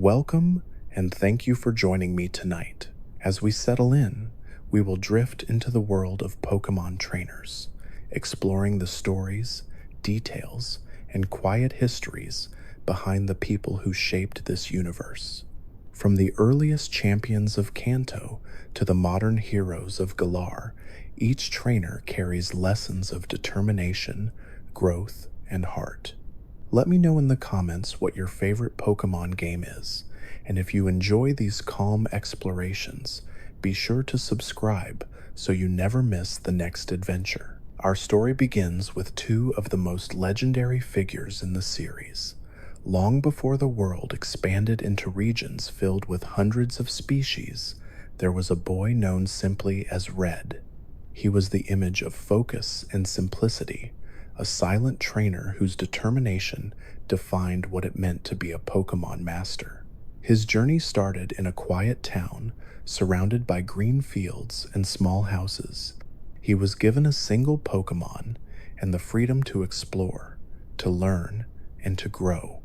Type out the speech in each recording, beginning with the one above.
Welcome and thank you for joining me tonight. As we settle in, we will drift into the world of Pokémon trainers, exploring the stories, details, and quiet histories behind the people who shaped this universe. From the earliest champions of Kanto to the modern heroes of Galar, each trainer carries lessons of determination, growth, and heart. Let me know in the comments what your favorite Pokemon game is, and if you enjoy these calm explorations, be sure to subscribe so you never miss the next adventure. Our story begins with two of the most legendary figures in the series. Long before the world expanded into regions filled with hundreds of species, there was a boy known simply as Red. He was the image of focus and simplicity, a silent trainer whose determination defined what it meant to be a Pokémon master. His journey started in a quiet town surrounded by green fields and small houses. He was given a single Pokémon and the freedom to explore, to learn, and to grow.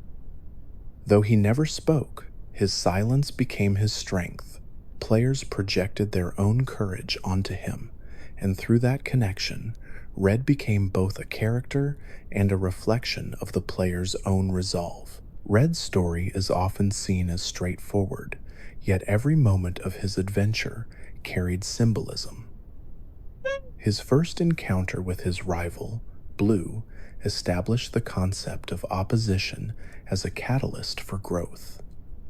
Though he never spoke, his silence became his strength. Players projected their own courage onto him, and through that connection, Red became both a character and a reflection of the player's own resolve. Red's story is often seen as straightforward, yet every moment of his adventure carried symbolism. His first encounter with his rival, Blue, established the concept of opposition as a catalyst for growth.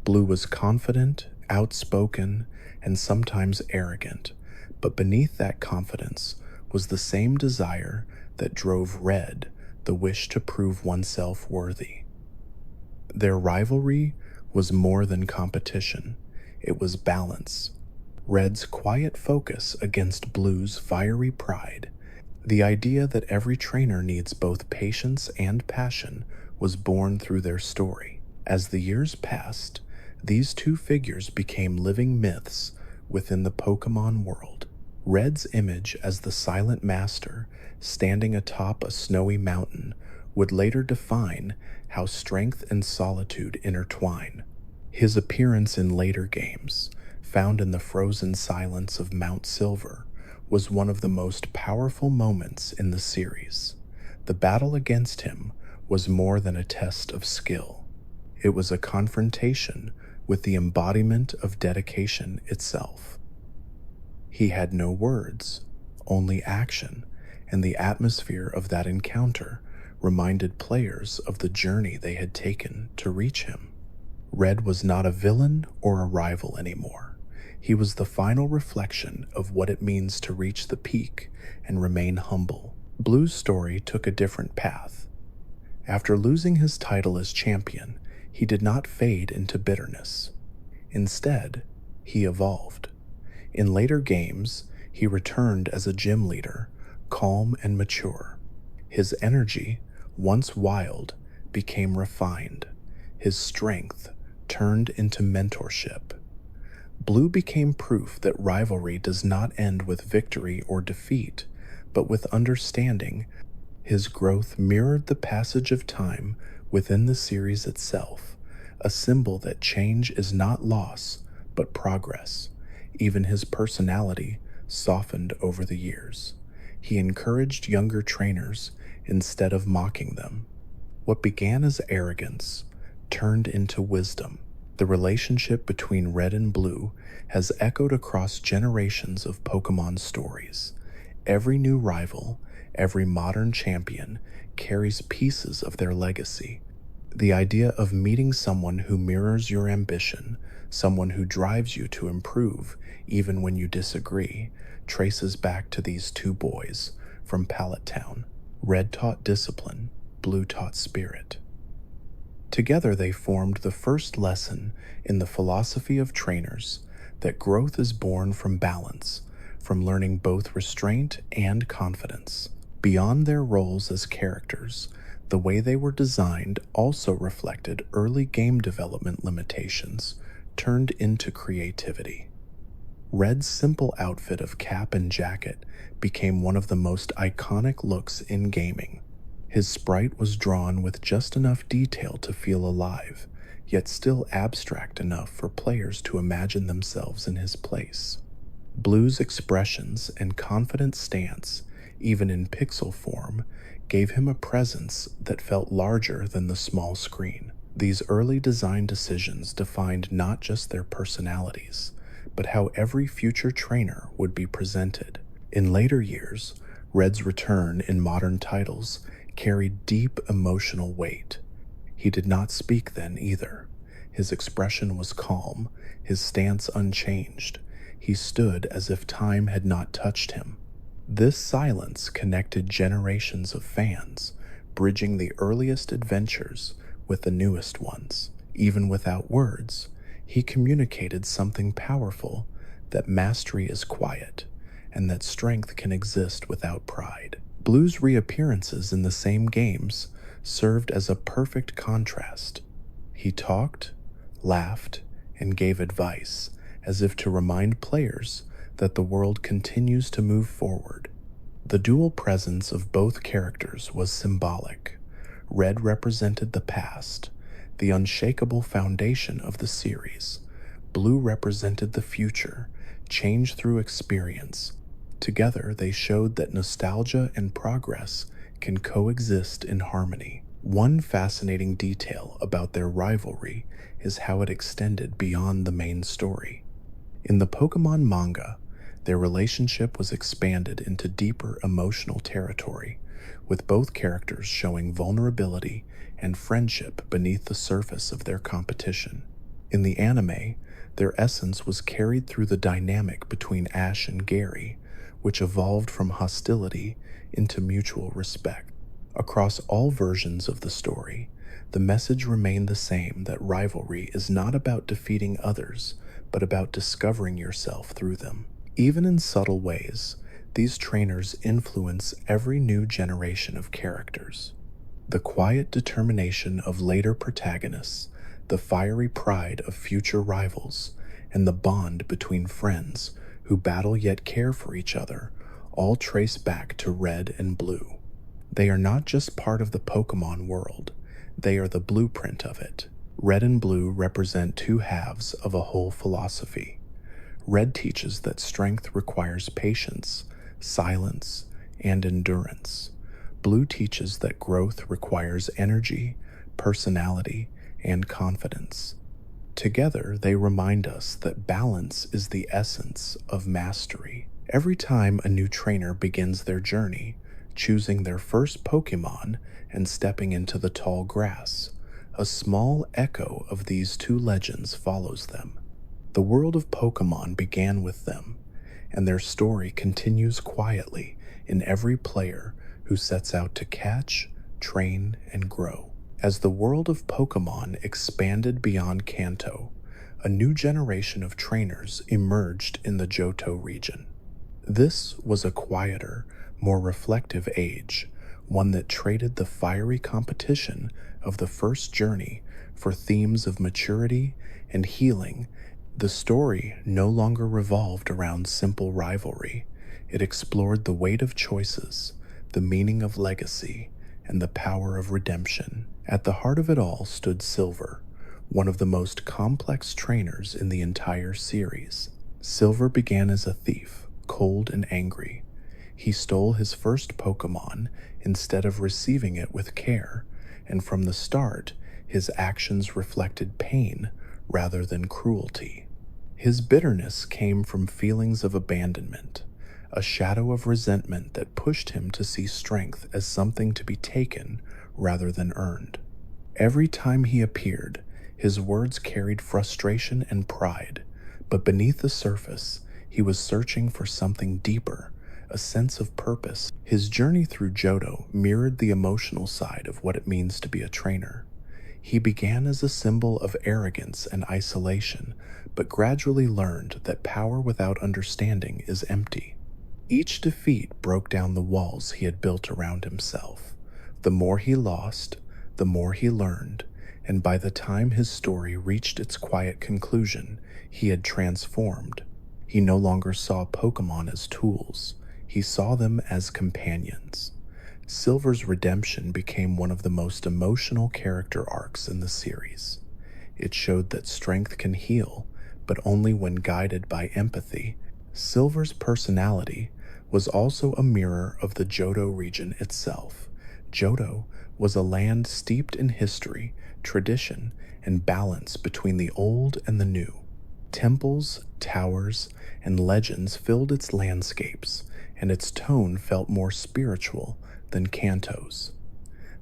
Blue was confident, outspoken, and sometimes arrogant, but beneath that confidence was the same desire that drove Red, the wish to prove oneself worthy. Their rivalry was more than competition, it was balance. Red's quiet focus against Blue's fiery pride, the idea that every trainer needs both patience and passion, was born through their story. As the years passed, these two figures became living myths within the Pokémon world. Red's image as the silent master, standing atop a snowy mountain, would later define how strength and solitude intertwine. His appearance in later games, found in the frozen silence of Mount Silver, was one of the most powerful moments in the series. The battle against him was more than a test of skill. It was a confrontation with the embodiment of dedication itself. He had no words, only action, and the atmosphere of that encounter reminded players of the journey they had taken to reach him. Red was not a villain or a rival anymore. He was the final reflection of what it means to reach the peak and remain humble. Blue's story took a different path. After losing his title as champion, he did not fade into bitterness. Instead, he evolved. In later games, he returned as a gym leader, calm and mature. His energy, once wild, became refined. His strength turned into mentorship. Blue became proof that rivalry does not end with victory or defeat, but with understanding. His growth mirrored the passage of time within the series itself, a symbol that change is not loss, but progress. Even his personality softened over the years. He encouraged younger trainers instead of mocking them. What began as arrogance turned into wisdom. The relationship between Red and Blue has echoed across generations of Pokémon stories. Every new rival, every modern champion carries pieces of their legacy. The idea of meeting someone who mirrors your ambition, someone who drives you to improve even when you disagree, traces back to these two boys from Pallet Town. Red taught discipline, Blue taught spirit. Together they formed the first lesson in the philosophy of trainers that growth is born from balance, from learning both restraint and confidence. Beyond their roles as characters, the way they were designed also reflected early game development limitations turned into creativity. Red's simple outfit of cap and jacket became one of the most iconic looks in gaming. His sprite was drawn with just enough detail to feel alive, yet still abstract enough for players to imagine themselves in his place. Blue's expressions and confident stance, even in pixel form, gave him a presence that felt larger than the small screen. These early design decisions defined not just their personalities, but how every future trainer would be presented. In later years, Red's return in modern titles carried deep emotional weight. He did not speak then either. His expression was calm, his stance unchanged. He stood as if time had not touched him. This silence connected generations of fans, bridging the earliest adventures with the newest ones. Even without words, he communicated something powerful: that mastery is quiet, and that strength can exist without pride. Blue's reappearances in the same games served as a perfect contrast. He talked, laughed, and gave advice, as if to remind players that the world continues to move forward. The dual presence of both characters was symbolic. Red represented the past, the unshakable foundation of the series. Blue represented the future, change through experience. Together, they showed that nostalgia and progress can coexist in harmony. One fascinating detail about their rivalry is how it extended beyond the main story. In the Pokémon manga, their relationship was expanded into deeper emotional territory, with both characters showing vulnerability and friendship beneath the surface of their competition. In the anime, their essence was carried through the dynamic between Ash and Gary, which evolved from hostility into mutual respect. Across all versions of the story, the message remained the same: that rivalry is not about defeating others, but about discovering yourself through them. Even in subtle ways, these trainers influence every new generation of characters. The quiet determination of later protagonists, the fiery pride of future rivals, and the bond between friends who battle yet care for each other all trace back to Red and Blue. They are not just part of the Pokémon world, they are the blueprint of it. Red and Blue represent two halves of a whole philosophy. Red teaches that strength requires patience, silence, and endurance. Blue teaches that growth requires energy, personality, and confidence. Together, they remind us that balance is the essence of mastery. Every time a new trainer begins their journey, choosing their first Pokémon and stepping into the tall grass, a small echo of these two legends follows them. The world of Pokémon began with them, and their story continues quietly in every player who sets out to catch, train, and grow. As the world of Pokémon expanded beyond Kanto, a new generation of trainers emerged in the Johto region. This was a quieter, more reflective age, one that traded the fiery competition of the first journey for themes of maturity and healing. The story no longer revolved around simple rivalry. It explored the weight of choices, the meaning of legacy, and the power of redemption. At the heart of it all stood Silver, one of the most complex trainers in the entire series. Silver began as a thief, cold and angry. He stole his first Pokémon instead of receiving it with care, and from the start, his actions reflected pain rather than cruelty. His bitterness came from feelings of abandonment, a shadow of resentment that pushed him to see strength as something to be taken rather than earned. Every time he appeared, his words carried frustration and pride, but beneath the surface, he was searching for something deeper, a sense of purpose. His journey through Johto mirrored the emotional side of what it means to be a trainer. He began as a symbol of arrogance and isolation, but gradually learned that power without understanding is empty. Each defeat broke down the walls he had built around himself. The more he lost, the more he learned, and by the time his story reached its quiet conclusion, he had transformed. He no longer saw Pokémon as tools, he saw them as companions. Silver's redemption became one of the most emotional character arcs in the series. It showed that strength can heal, but only when guided by empathy. Silver's personality was also a mirror of the Johto region itself. Johto was a land steeped in history, tradition, and balance between the old and the new. Temples, towers, and legends filled its landscapes, and its tone felt more spiritual than Kanto's.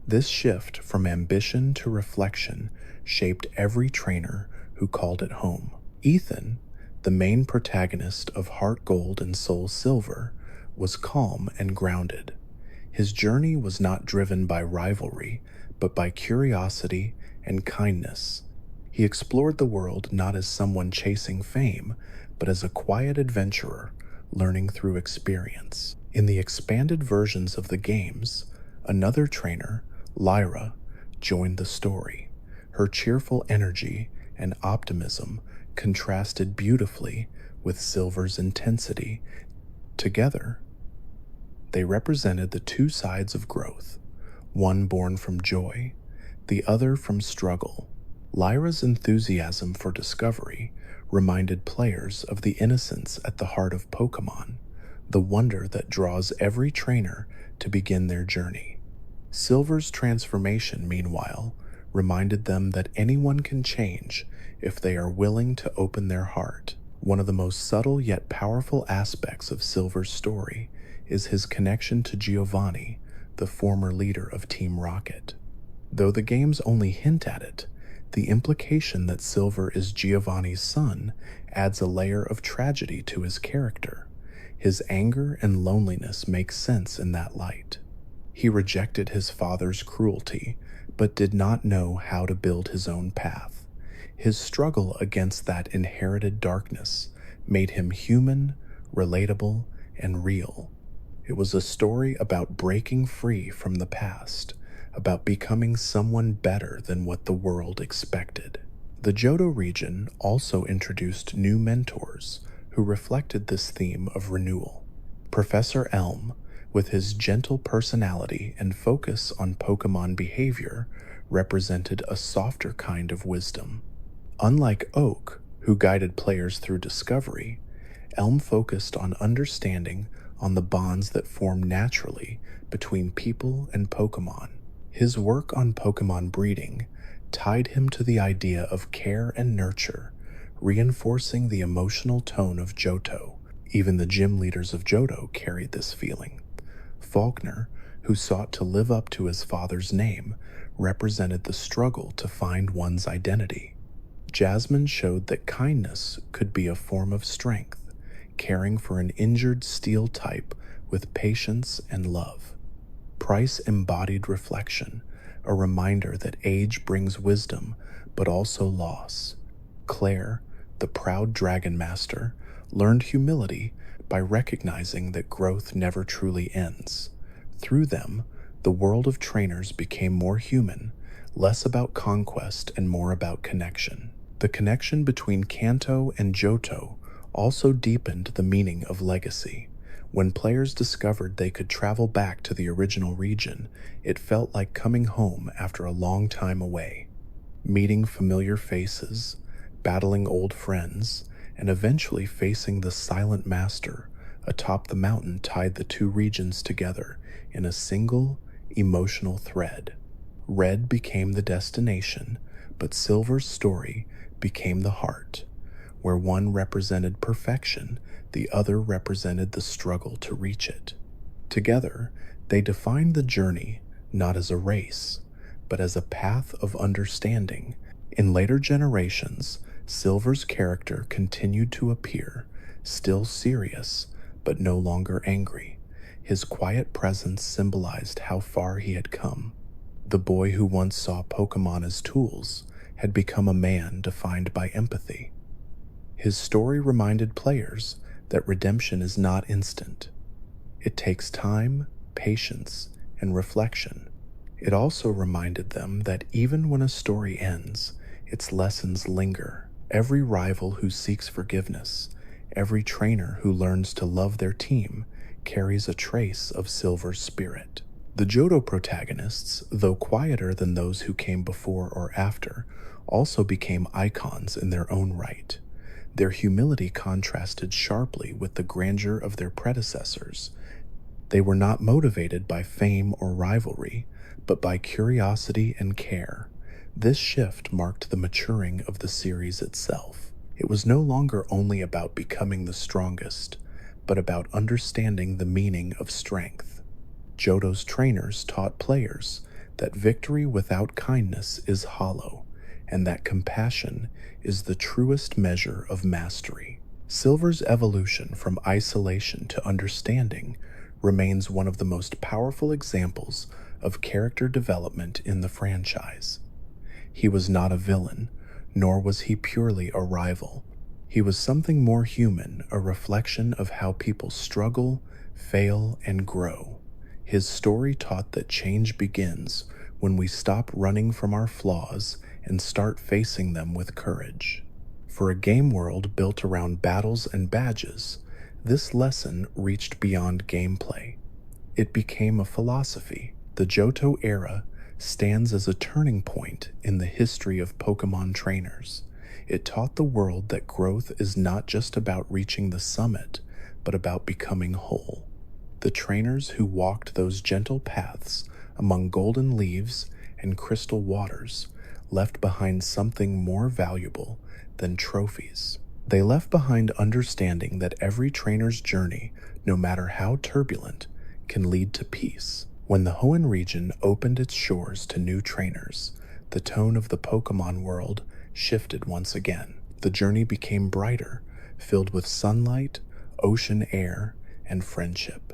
This shift from ambition to reflection shaped every trainer who called it home. Ethan, the main protagonist of Heart Gold and Soul Silver, was calm and grounded. His journey was not driven by rivalry, but by curiosity and kindness. He explored the world not as someone chasing fame, but as a quiet adventurer, learning through experience. In the expanded versions of the games, another trainer, Lyra, joined the story. Her cheerful energy and optimism contrasted beautifully with Silver's intensity. Together, they represented the two sides of growth, one born from joy, the other from struggle. Lyra's enthusiasm for discovery reminded players of the innocence at the heart of Pokémon, the wonder that draws every trainer to begin their journey. Silver's transformation, meanwhile, reminded them that anyone can change if they are willing to open their heart. One of the most subtle yet powerful aspects of Silver's story is his connection to Giovanni, the former leader of Team Rocket. Though the games only hint at it, the implication that Silver is Giovanni's son adds a layer of tragedy to his character. His anger and loneliness make sense in that light. He rejected his father's cruelty, but did not know how to build his own path. His struggle against that inherited darkness made him human, relatable, and real. It was a story about breaking free from the past, about becoming someone better than what the world expected. The Johto region also introduced new mentors who reflected this theme of renewal. Professor Elm, with his gentle personality and focus on Pokémon behavior, represented a softer kind of wisdom. Unlike Oak, who guided players through discovery, Elm focused on understanding on the bonds that form naturally between people and Pokémon. His work on Pokémon breeding tied him to the idea of care and nurture, reinforcing the emotional tone of Johto. Even the gym leaders of Johto carried this feeling. Faulkner, who sought to live up to his father's name, represented the struggle to find one's identity. Jasmine showed that kindness could be a form of strength, caring for an injured steel type with patience and love. Price embodied reflection, a reminder that age brings wisdom, but also loss. Claire, the proud Dragon Master, learned humility by recognizing that growth never truly ends. Through them, the world of trainers became more human, less about conquest and more about connection. The connection between Kanto and Johto also deepened the meaning of legacy. When players discovered they could travel back to the original region, it felt like coming home after a long time away. Meeting familiar faces, battling old friends, and eventually facing the Silent Master atop the mountain tied the two regions together in a single, emotional thread. Red became the destination, but Silver's story became the heart, where one represented perfection, the other represented the struggle to reach it. Together, they defined the journey not as a race, but as a path of understanding. In later generations, Silver's character continued to appear, still serious, but no longer angry. His quiet presence symbolized how far he had come. The boy who once saw Pokémon as tools had become a man defined by empathy. His story reminded players that redemption is not instant. It takes time, patience, and reflection. It also reminded them that even when a story ends, its lessons linger. Every rival who seeks forgiveness, every trainer who learns to love their team, carries a trace of Silver's spirit. The Johto protagonists, though quieter than those who came before or after, also became icons in their own right. Their humility contrasted sharply with the grandeur of their predecessors. They were not motivated by fame or rivalry, but by curiosity and care. This shift marked the maturing of the series itself. It was no longer only about becoming the strongest, but about understanding the meaning of strength. Johto's trainers taught players that victory without kindness is hollow, and that compassion is the truest measure of mastery. Silver's evolution from isolation to understanding remains one of the most powerful examples of character development in the franchise. He was not a villain, nor was he purely a rival. He was something more human, a reflection of how people struggle, fail, and grow. His story taught that change begins when we stop running from our flaws and start facing them with courage. For a game world built around battles and badges, this lesson reached beyond gameplay. It became a philosophy. The Johto era stands as a turning point in the history of Pokémon trainers. It taught the world that growth is not just about reaching the summit, but about becoming whole. The trainers who walked those gentle paths among golden leaves and crystal waters left behind something more valuable than trophies. They left behind understanding that every trainer's journey, no matter how turbulent, can lead to peace. When the Hoenn region opened its shores to new trainers, the tone of the Pokémon world shifted once again. The journey became brighter, filled with sunlight, ocean air, and friendship.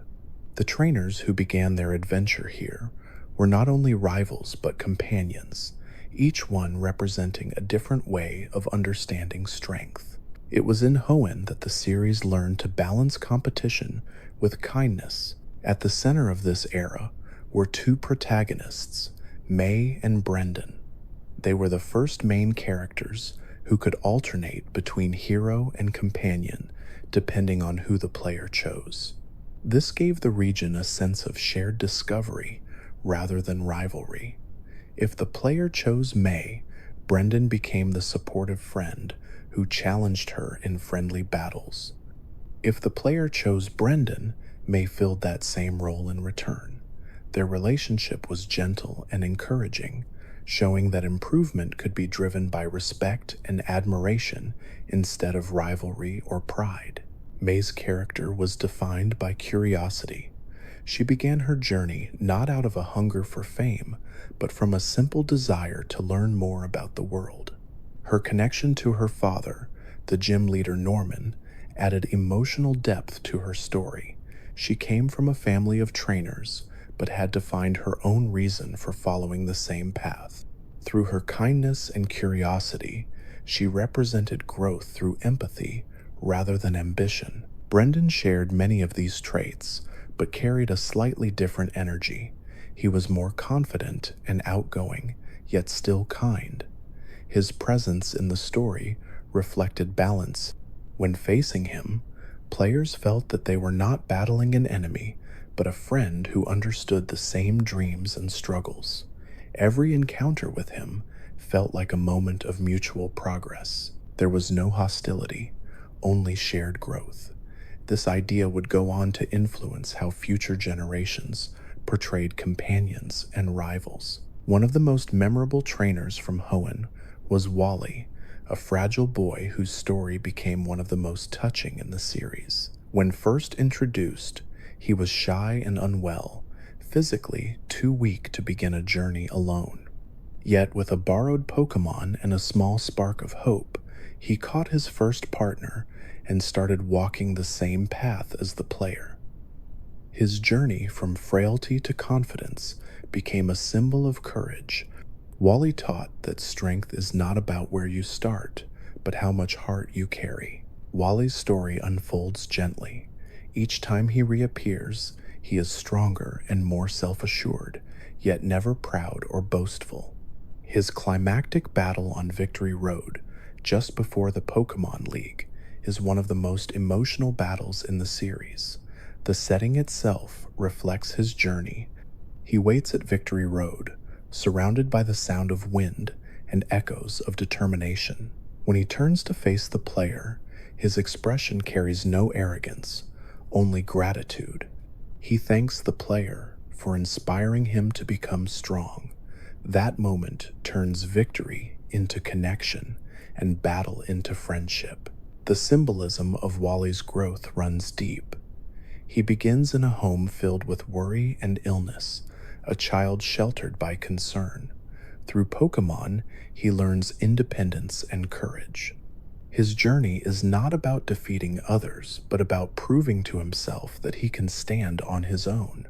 The trainers who began their adventure here were not only rivals but companions, each one representing a different way of understanding strength. It was in Hoenn that the series learned to balance competition with kindness. At the center of this era were two protagonists, May and Brendan. They were the first main characters who could alternate between hero and companion depending on who the player chose. This gave the region a sense of shared discovery rather than rivalry. If the player chose May, Brendan became the supportive friend who challenged her in friendly battles. If the player chose Brendan, May filled that same role in return. Their relationship was gentle and encouraging, showing that improvement could be driven by respect and admiration instead of rivalry or pride. May's character was defined by curiosity. She began her journey not out of a hunger for fame, but from a simple desire to learn more about the world. Her connection to her father, the gym leader Norman, added emotional depth to her story. She came from a family of trainers, but had to find her own reason for following the same path. Through her kindness and curiosity, she represented growth through empathy rather than ambition. Brendan shared many of these traits, but carried a slightly different energy. He was more confident and outgoing, yet still kind. His presence in the story reflected balance. When facing him, players felt that they were not battling an enemy, but a friend who understood the same dreams and struggles. Every encounter with him felt like a moment of mutual progress. There was no hostility, only shared growth. This idea would go on to influence how future generations portrayed companions and rivals. One of the most memorable trainers from Hoenn was Wally, a fragile boy whose story became one of the most touching in the series. When first introduced, he was shy and unwell, physically too weak to begin a journey alone. Yet with a borrowed Pokémon and a small spark of hope, he caught his first partner and started walking the same path as the player. His journey from frailty to confidence became a symbol of courage. Wally taught that strength is not about where you start, but how much heart you carry. Wally's story unfolds gently. Each time he reappears, he is stronger and more self-assured, yet never proud or boastful. His climactic battle on Victory Road, just before the Pokémon League, is one of the most emotional battles in the series. The setting itself reflects his journey. He waits at Victory Road, surrounded by the sound of wind and echoes of determination. When he turns to face the player, his expression carries no arrogance, only gratitude. He thanks the player for inspiring him to become strong. That moment turns victory into connection and battle into friendship. The symbolism of Wally's growth runs deep. He begins in a home filled with worry and illness, a child sheltered by concern. Through Pokémon, he learns independence and courage. His journey is not about defeating others, but about proving to himself that he can stand on his own.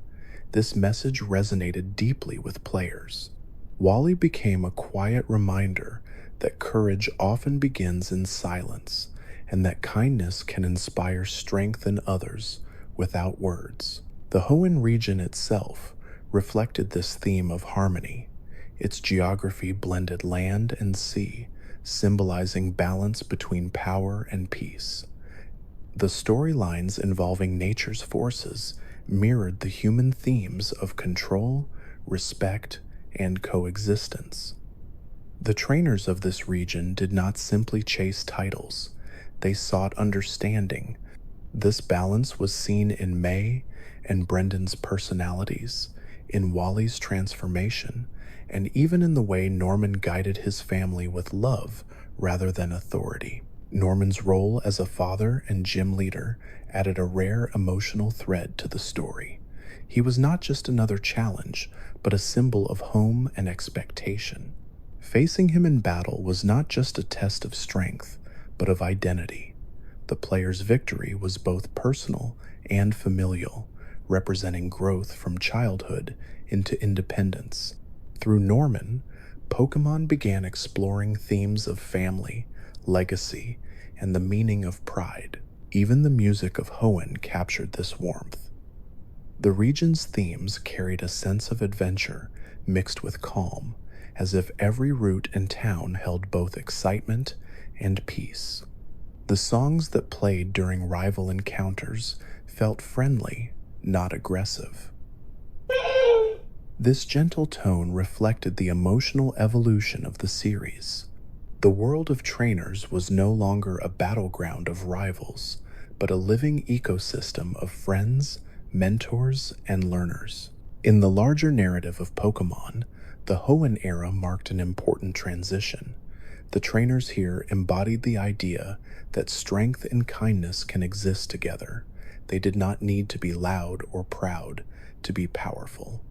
This message resonated deeply with players. Wally became a quiet reminder that courage often begins in silence, and that kindness can inspire strength in others without words. The Hoenn region itself reflected this theme of harmony. Its geography blended land and sea, symbolizing balance between power and peace. The storylines involving nature's forces mirrored the human themes of control, respect, and coexistence. The trainers of this region did not simply chase titles, they sought understanding. This balance was seen in May and Brendan's personalities, in Wally's transformation, and even in the way Norman guided his family with love rather than authority. Norman's role as a father and gym leader added a rare emotional thread to the story. He was not just another challenge, but a symbol of home and expectation. Facing him in battle was not just a test of strength, but of identity. The player's victory was both personal and familial, representing growth from childhood into independence. Through Norman, Pokémon began exploring themes of family, legacy, and the meaning of pride. Even the music of Hoenn captured this warmth. The region's themes carried a sense of adventure mixed with calm, as if every route and town held both excitement and peace. The songs that played during rival encounters felt friendly, not aggressive. This gentle tone reflected the emotional evolution of the series. The world of trainers was no longer a battleground of rivals, but a living ecosystem of friends, mentors, and learners. In the larger narrative of Pokémon, the Hoenn era marked an important transition. The trainers here embodied the idea that strength and kindness can exist together. They did not need to be loud or proud to be powerful.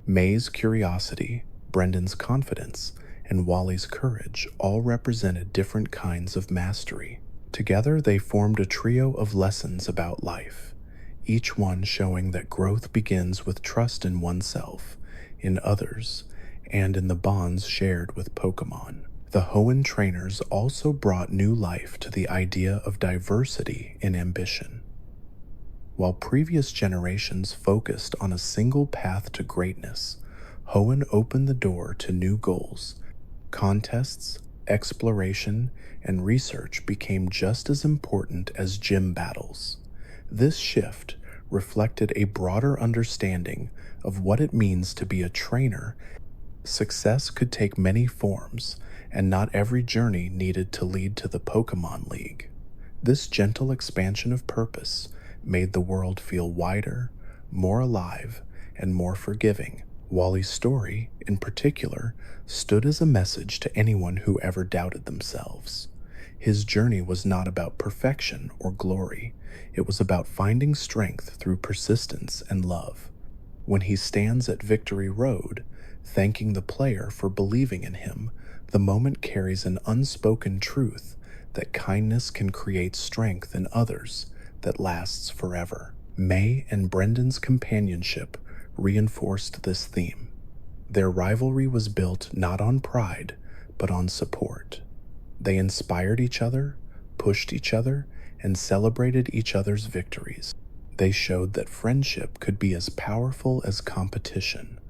May's curiosity, Brendan's confidence, and Wally's courage all represented different kinds of mastery. Together, they formed a trio of lessons about life, each one showing that growth begins with trust in oneself, in others, and in the bonds shared with Pokémon. The Hoenn trainers also brought new life to the idea of diversity in ambition. While previous generations focused on a single path to greatness, Hoenn opened the door to new goals. Contests, exploration, and research became just as important as gym battles. This shift reflected a broader understanding of what it means to be a trainer. Success could take many forms, and not every journey needed to lead to the Pokémon League. This gentle expansion of purpose made the world feel wider, more alive, and more forgiving. Wally's story, in particular, stood as a message to anyone who ever doubted themselves. His journey was not about perfection or glory. It was about finding strength through persistence and love. When he stands at Victory Road, thanking the player for believing in him, the moment carries an unspoken truth that kindness can create strength in others that lasts forever. May and Brendan's companionship reinforced this theme. Their rivalry was built not on pride, but on support. They inspired each other, pushed each other, and celebrated each other's victories. They showed that friendship could be as powerful as competition.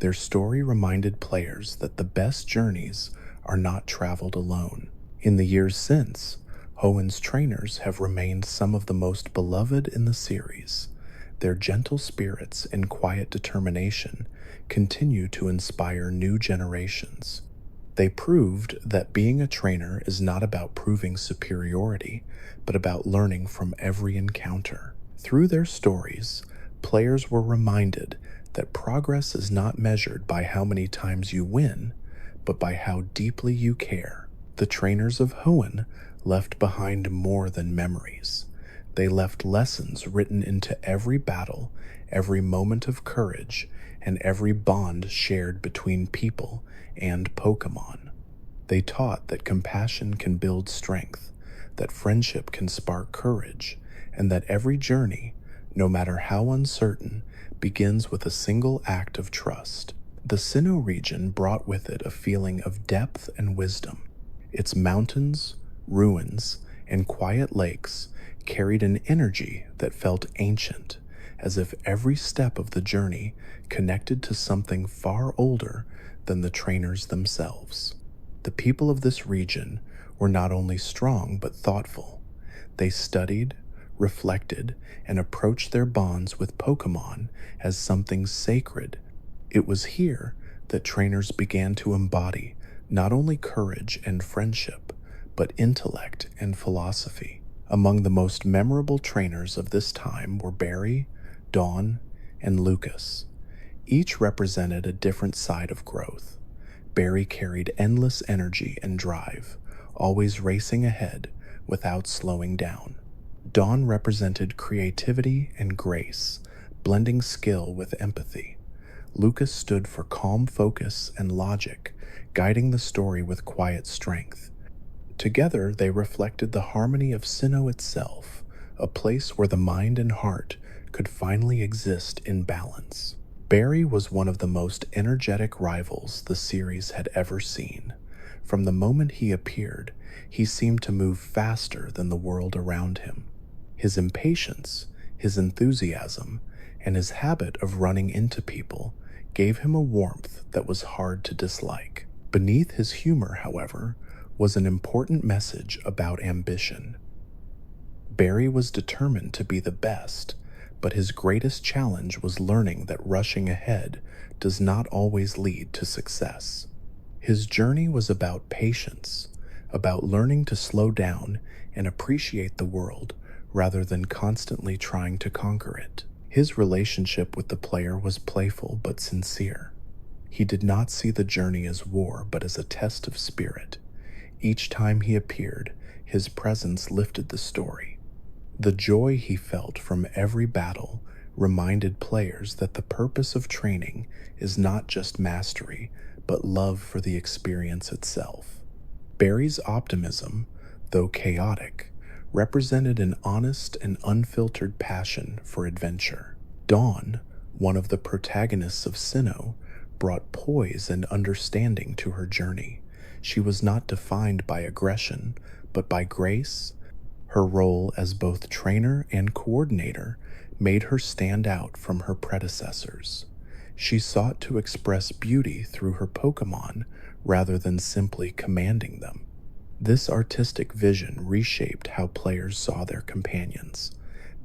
Their story reminded players that the best journeys are not traveled alone. In the years since, Hoenn's trainers have remained some of the most beloved in the series. Their gentle spirits and quiet determination continue to inspire new generations. They proved that being a trainer is not about proving superiority, but about learning from every encounter. Through their stories, players were reminded that progress is not measured by how many times you win, but by how deeply you care. The trainers of Hoenn left behind more than memories. They left lessons written into every battle, every moment of courage, and every bond shared between people and Pokemon. They taught that compassion can build strength, that friendship can spark courage, and that every journey, no matter how uncertain, begins with a single act of trust. The Sinnoh region brought with it a feeling of depth and wisdom. Its mountains, ruins, and quiet lakes carried an energy that felt ancient, as if every step of the journey connected to something far older than the trainers themselves. The people of this region were not only strong but thoughtful. They studied, reflected, and approached their bonds with Pokemon as something sacred. It was here that trainers began to embody not only courage and friendship, but intellect and philosophy. Among the most memorable trainers of this time were Barry, Dawn, and Lucas. Each represented a different side of growth. Barry carried endless energy and drive, always racing ahead without slowing down. Dawn represented creativity and grace, blending skill with empathy. Lucas stood for calm focus and logic, guiding the story with quiet strength. Together, they reflected the harmony of Sinnoh itself, a place where the mind and heart could finally exist in balance. Barry was one of the most energetic rivals the series had ever seen. From the moment he appeared, he seemed to move faster than the world around him. His impatience, his enthusiasm, and his habit of running into people gave him a warmth that was hard to dislike. Beneath his humor, however, was an important message about ambition. Barry was determined to be the best, but his greatest challenge was learning that rushing ahead does not always lead to success. His journey was about patience, about learning to slow down and appreciate the world rather than constantly trying to conquer it. His relationship with the player was playful but sincere. He did not see the journey as war but as a test of spirit. Each time he appeared, his presence lifted the story. The joy he felt from every battle reminded players that the purpose of training is not just mastery, but love for the experience itself. Barry's optimism, though chaotic, represented an honest and unfiltered passion for adventure. Dawn, one of the protagonists of Sinnoh, brought poise and understanding to her journey. She was not defined by aggression, but by grace. Her role as both trainer and coordinator made her stand out from her predecessors. She sought to express beauty through her Pokémon rather than simply commanding them. This artistic vision reshaped how players saw their companions.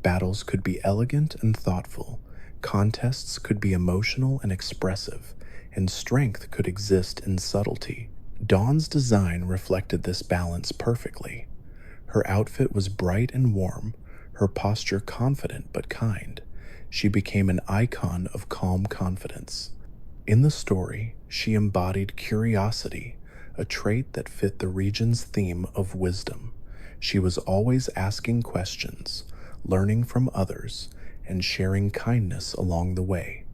Battles could be elegant and thoughtful, contests could be emotional and expressive, and strength could exist in subtlety. Dawn's design reflected this balance perfectly. Her outfit was bright and warm, her posture confident but kind. She became an icon of calm confidence. In the story, she embodied curiosity, a trait that fit the region's theme of wisdom. She was always asking questions, learning from others, and sharing kindness along the way.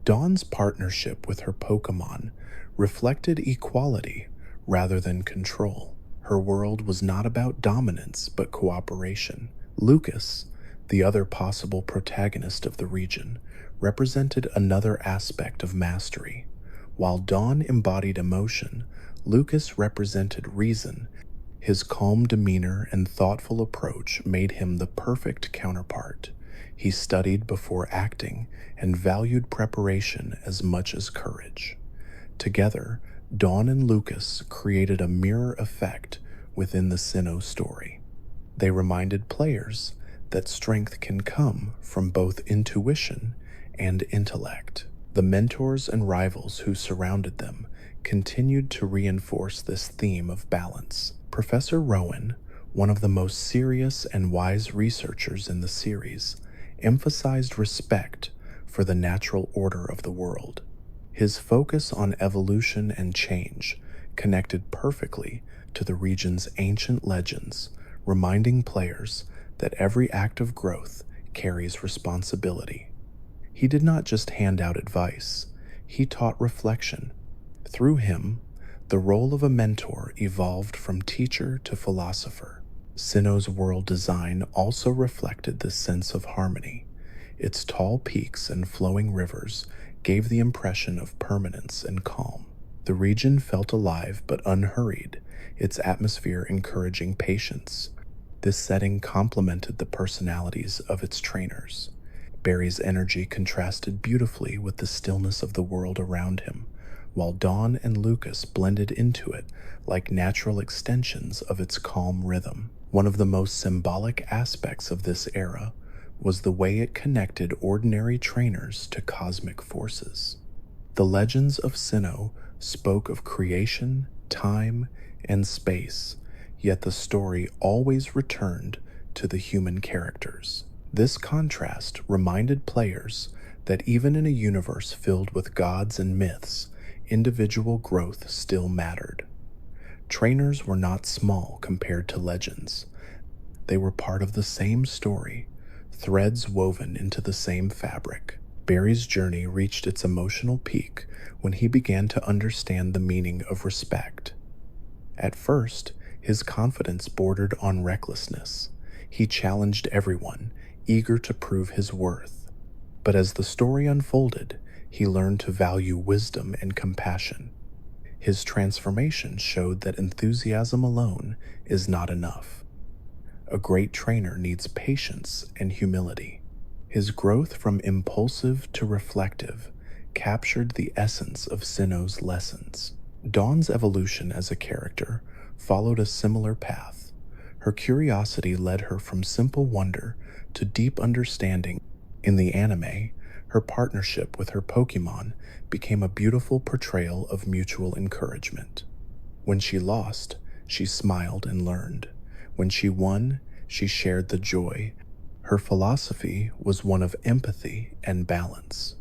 Dawn's partnership with her Pokémon reflected equality rather than control. Her world was not about dominance but cooperation. Lucas, the other possible protagonist of the region, represented another aspect of mastery. While Dawn embodied emotion, Lucas represented reason. His calm demeanor and thoughtful approach made him the perfect counterpart. He studied before acting and valued preparation as much as courage. Together, Dawn and Lucas created a mirror effect within the Sinnoh story. They reminded players that strength can come from both intuition and intellect. The mentors and rivals who surrounded them continued to reinforce this theme of balance. Professor Rowan, one of the most serious and wise researchers in the series, emphasized respect for the natural order of the world. His focus on evolution and change connected perfectly to the region's ancient legends, reminding players that every act of growth carries responsibility. He did not just hand out advice, he taught reflection. Through him, the role of a mentor evolved from teacher to philosopher. Sinnoh's world design also reflected this sense of harmony. Its tall peaks and flowing rivers gave the impression of permanence and calm. The region felt alive but unhurried, its atmosphere encouraging patience. This setting complemented the personalities of its trainers. Barry's energy contrasted beautifully with the stillness of the world around him, while Dawn and Lucas blended into it like natural extensions of its calm rhythm. One of the most symbolic aspects of this era was the way it connected ordinary trainers to cosmic forces. The legends of Sinnoh spoke of creation, time, and space, yet the story always returned to the human characters. This contrast reminded players that even in a universe filled with gods and myths, individual growth still mattered. Trainers were not small compared to legends. They were part of the same story, threads woven into the same fabric. Barry's journey reached its emotional peak when he began to understand the meaning of respect. At first, his confidence bordered on recklessness. He challenged everyone, eager to prove his worth. But as the story unfolded, he learned to value wisdom and compassion. His transformation showed that enthusiasm alone is not enough. A great trainer needs patience and humility. His growth from impulsive to reflective captured the essence of Sinnoh's lessons. Dawn's evolution as a character followed a similar path. Her curiosity led her from simple wonder to deep understanding. In the anime, her partnership with her Pokémon became a beautiful portrayal of mutual encouragement. When she lost, she smiled and learned. When she won, she shared the joy. Her philosophy was one of empathy and balance.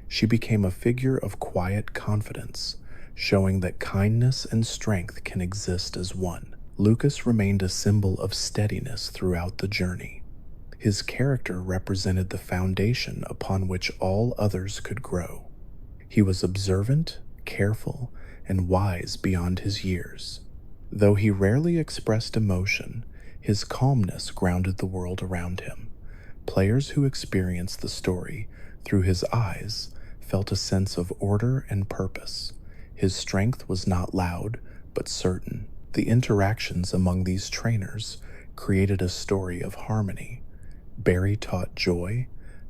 She became a figure of quiet confidence, showing that kindness and strength can exist as one. Lucas remained a symbol of steadiness throughout the journey. His character represented the foundation upon which all others could grow. He was observant, careful, and wise beyond his years. Though he rarely expressed emotion, his calmness grounded the world around him. Players who experienced the story through his eyes felt a sense of order and purpose. His strength was not loud, but certain. The interactions among these trainers created a story of harmony. Barry taught joy,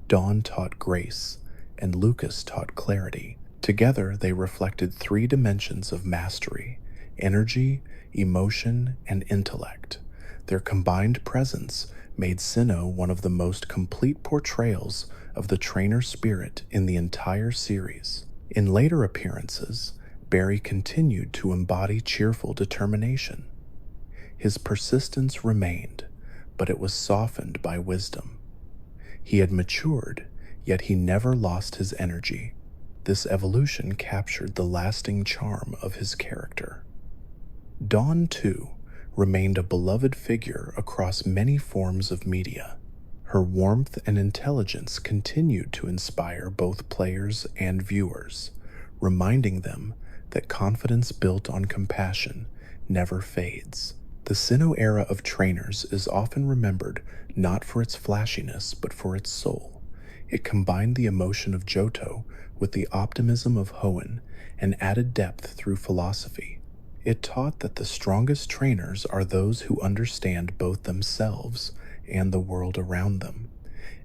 Dawn taught grace, and Lucas taught clarity. Together, they reflected three dimensions of mastery: energy, emotion, and intellect. Their combined presence made Sinnoh one of the most complete portrayals of the trainer spirit in the entire series. In later appearances, Barry continued to embody cheerful determination. His persistence remained, but it was softened by wisdom. He had matured, yet he never lost his energy. This evolution captured the lasting charm of his character. Dawn, too, remained a beloved figure across many forms of media. Her warmth and intelligence continued to inspire both players and viewers, reminding them that confidence built on compassion never fades. The Sinnoh era of trainers is often remembered not for its flashiness but for its soul. It combined the emotion of Johto with the optimism of Hoenn and added depth through philosophy. It taught that the strongest trainers are those who understand both themselves and the world around them.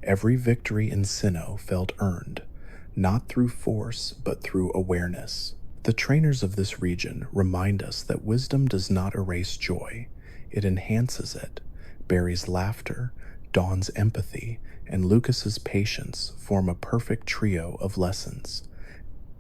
Every victory in Sinnoh felt earned, not through force but through awareness. The trainers of this region remind us that wisdom does not erase joy, it enhances it. Barry's laughter, Dawn's empathy, and Lucas's patience form a perfect trio of lessons.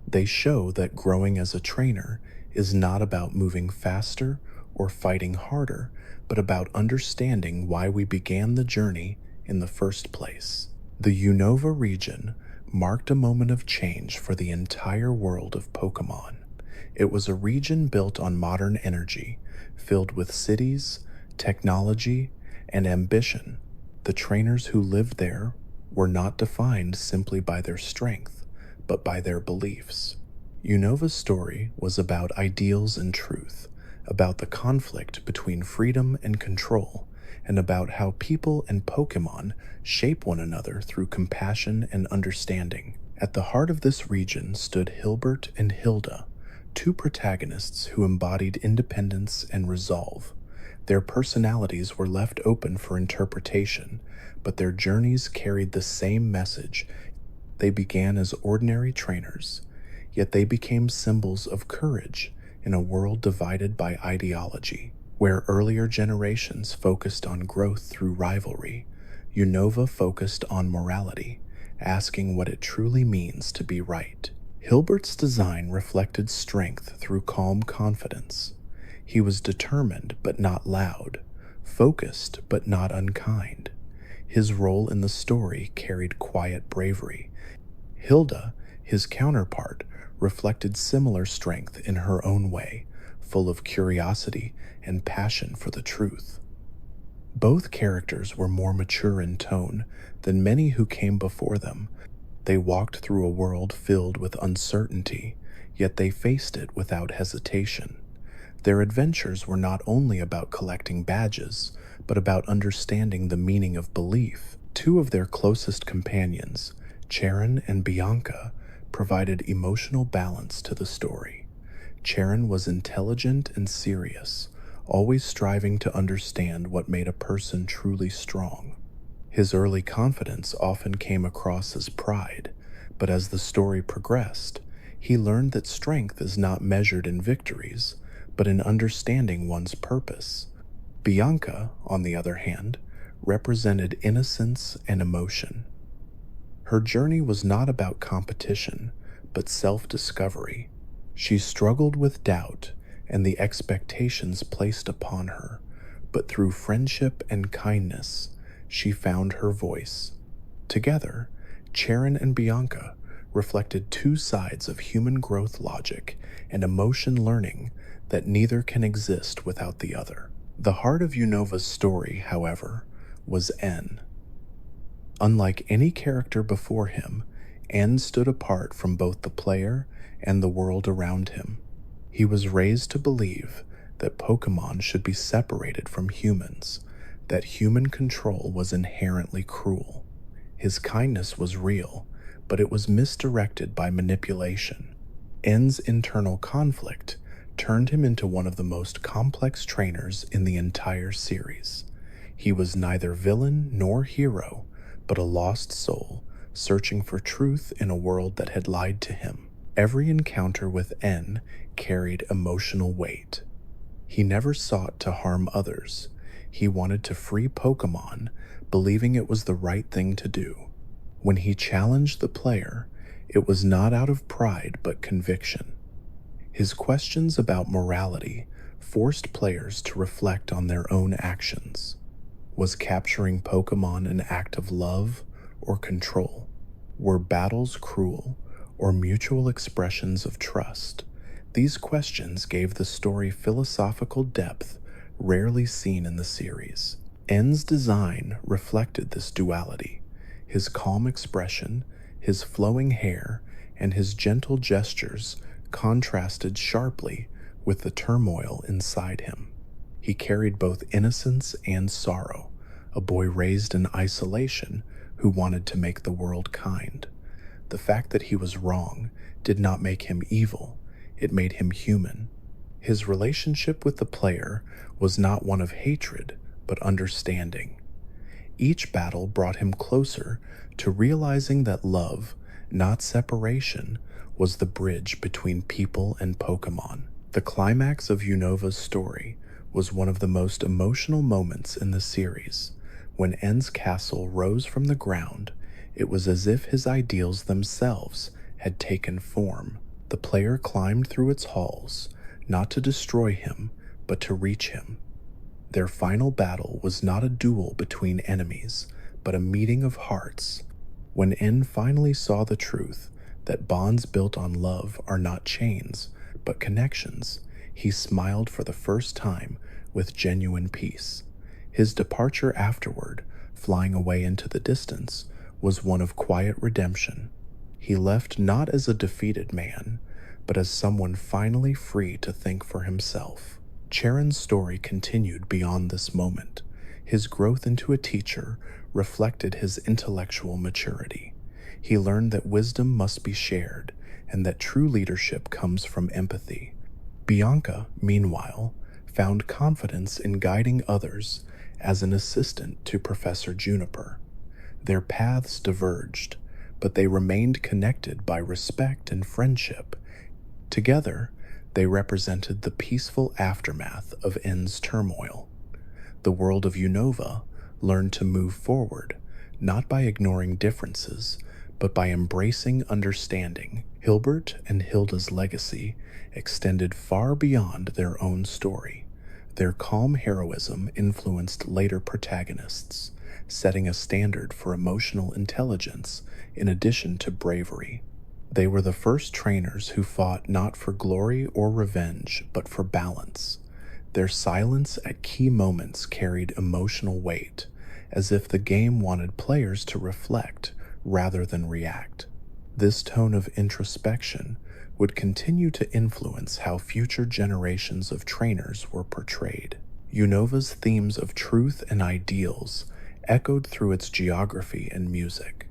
They show that growing as a trainer is not about moving faster or fighting harder, but about understanding why we began the journey in the first place. The Unova region marked a moment of change for the entire world of Pokémon. It was a region built on modern energy, filled with cities, technology, and ambition. The trainers who lived there were not defined simply by their strength, but by their beliefs. Unova's story was about ideals and truth, about the conflict between freedom and control, and about how people and Pokémon shape one another through compassion and understanding. At the heart of this region stood Hilbert and Hilda, two protagonists who embodied independence and resolve. Their personalities were left open for interpretation, but their journeys carried the same message. They began as ordinary trainers, yet they became symbols of courage in a world divided by ideology. Where earlier generations focused on growth through rivalry, Unova focused on morality, asking what it truly means to be right. Hilbert's design reflected strength through calm confidence. He was determined but not loud, focused but not unkind. His role in the story carried quiet bravery. Hilda, his counterpart, reflected similar strength in her own way, full of curiosity and passion for the truth. Both characters were more mature in tone than many who came before them. They walked through a world filled with uncertainty, yet they faced it without hesitation. Their adventures were not only about collecting badges, but about understanding the meaning of belief. Two of their closest companions, Charon and Bianca, provided emotional balance to the story. Charon was intelligent and serious, always striving to understand what made a person truly strong. His early confidence often came across as pride, but as the story progressed, he learned that strength is not measured in victories, but in understanding one's purpose. Bianca, on the other hand, represented innocence and emotion. Her journey was not about competition, but self-discovery. She struggled with doubt and the expectations placed upon her, but through friendship and kindness, she found her voice. Together, Charon and Bianca reflected two sides of human growth logic and emotion learning that neither can exist without the other. The heart of Unova's story, however, was N. Unlike any character before him, N stood apart from both the player and the world around him. He was raised to believe that Pokémon should be separated from humans, that human control was inherently cruel. His kindness was real, but it was misdirected by manipulation. N's internal conflict turned him into one of the most complex trainers in the entire series. He was neither villain nor hero, but a lost soul, searching for truth in a world that had lied to him. Every encounter with N carried emotional weight. He never sought to harm others. He wanted to free Pokémon, believing it was the right thing to do. When he challenged the player, it was not out of pride but conviction. His questions about morality forced players to reflect on their own actions. Was capturing Pokémon an act of love or control? Were battles cruel or mutual expressions of trust? These questions gave the story philosophical depth rarely seen in the series. N's design reflected this duality. His calm expression, his flowing hair, and his gentle gestures contrasted sharply with the turmoil inside him. He carried both innocence and sorrow, a boy raised in isolation who wanted to make the world kind. The fact that he was wrong did not make him evil, it made him human. His relationship with the player was not one of hatred, but understanding. Each battle brought him closer to realizing that love, not separation, was the bridge between people and Pokémon. The climax of Unova's story was one of the most emotional moments in the series. When N's castle rose from the ground, it was as if his ideals themselves had taken form. The player climbed through its halls, not to destroy him, but to reach him. Their final battle was not a duel between enemies, but a meeting of hearts. When En finally saw the truth that bonds built on love are not chains, but connections, he smiled for the first time with genuine peace. His departure afterward, flying away into the distance, was one of quiet redemption. He left not as a defeated man, but as someone finally free to think for himself. Charon's story continued beyond this moment. His growth into a teacher reflected his intellectual maturity. He learned that wisdom must be shared and that true leadership comes from empathy. Bianca, meanwhile, found confidence in guiding others as an assistant to Professor Juniper. Their paths diverged, but they remained connected by respect and friendship. Together, they represented the peaceful aftermath of En's turmoil. The world of Unova learned to move forward, not by ignoring differences, but by embracing understanding. Hilbert and Hilda's legacy extended far beyond their own story. Their calm heroism influenced later protagonists, setting a standard for emotional intelligence in addition to bravery. They were the first trainers who fought not for glory or revenge, but for balance. Their silence at key moments carried emotional weight, as if the game wanted players to reflect rather than react. This tone of introspection would continue to influence how future generations of trainers were portrayed. Unova's themes of truth and ideals echoed through its geography and music.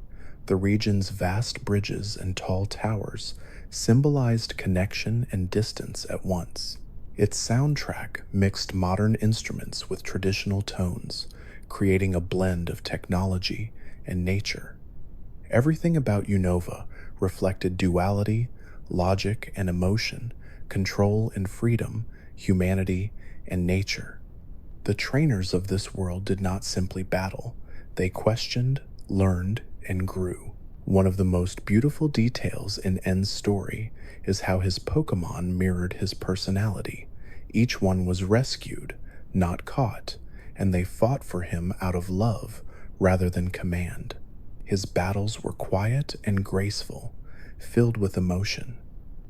The region's vast bridges and tall towers symbolized connection and distance at once. Its soundtrack mixed modern instruments with traditional tones, creating a blend of technology and nature. Everything about Unova reflected duality, logic and emotion, control and freedom, humanity and nature. The trainers of this world did not simply battle, they questioned, learned, and grew. One of the most beautiful details in En's story is how his Pokémon mirrored his personality. Each one was rescued, not caught, and they fought for him out of love rather than command. His battles were quiet and graceful, filled with emotion.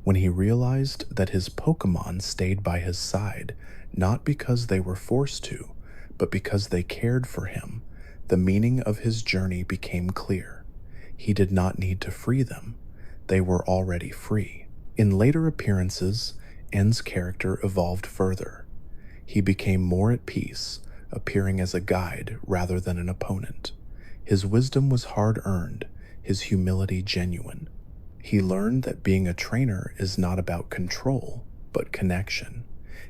When he realized that his Pokémon stayed by his side, not because they were forced to, but because they cared for him, the meaning of his journey became clear. He did not need to free them. They were already free. In later appearances, En's character evolved further. He became more at peace, appearing as a guide rather than an opponent. His wisdom was hard-earned, his humility genuine. He learned that being a trainer is not about control, but connection.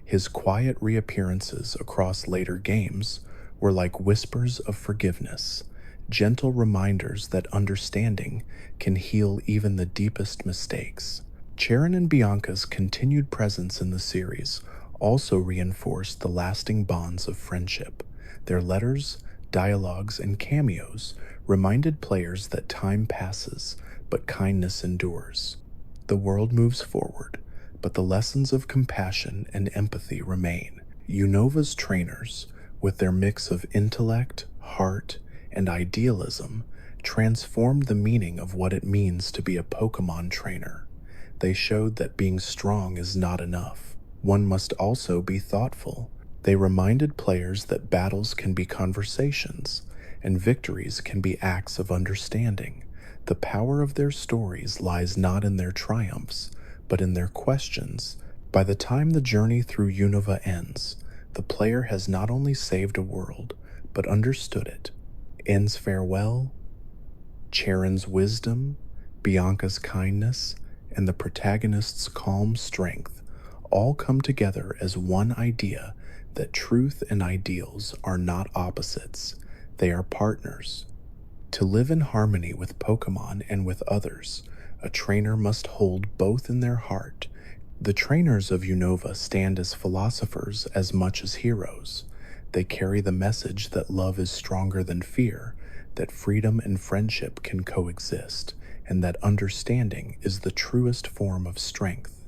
His quiet reappearances across later games were like whispers of forgiveness, gentle reminders that understanding can heal even the deepest mistakes. Charon and Bianca's continued presence in the series also reinforced the lasting bonds of friendship. Their letters, dialogues, and cameos reminded players that time passes, but kindness endures. The world moves forward, but the lessons of compassion and empathy remain. Unova's trainers, with their mix of intellect, heart, and idealism, transformed the meaning of what it means to be a Pokémon trainer. They showed that being strong is not enough. One must also be thoughtful. They reminded players that battles can be conversations, and victories can be acts of understanding. The power of their stories lies not in their triumphs, but in their questions. By the time the journey through Unova ends, the player has not only saved a world, but understood it. En's farewell, Charon's wisdom, Bianca's kindness, and the protagonist's calm strength all come together as one idea that truth and ideals are not opposites, they are partners. To live in harmony with Pokémon and with others, a trainer must hold both in their heart. The trainers of Unova stand as philosophers as much as heroes. They carry the message that love is stronger than fear, that freedom and friendship can coexist, and that understanding is the truest form of strength.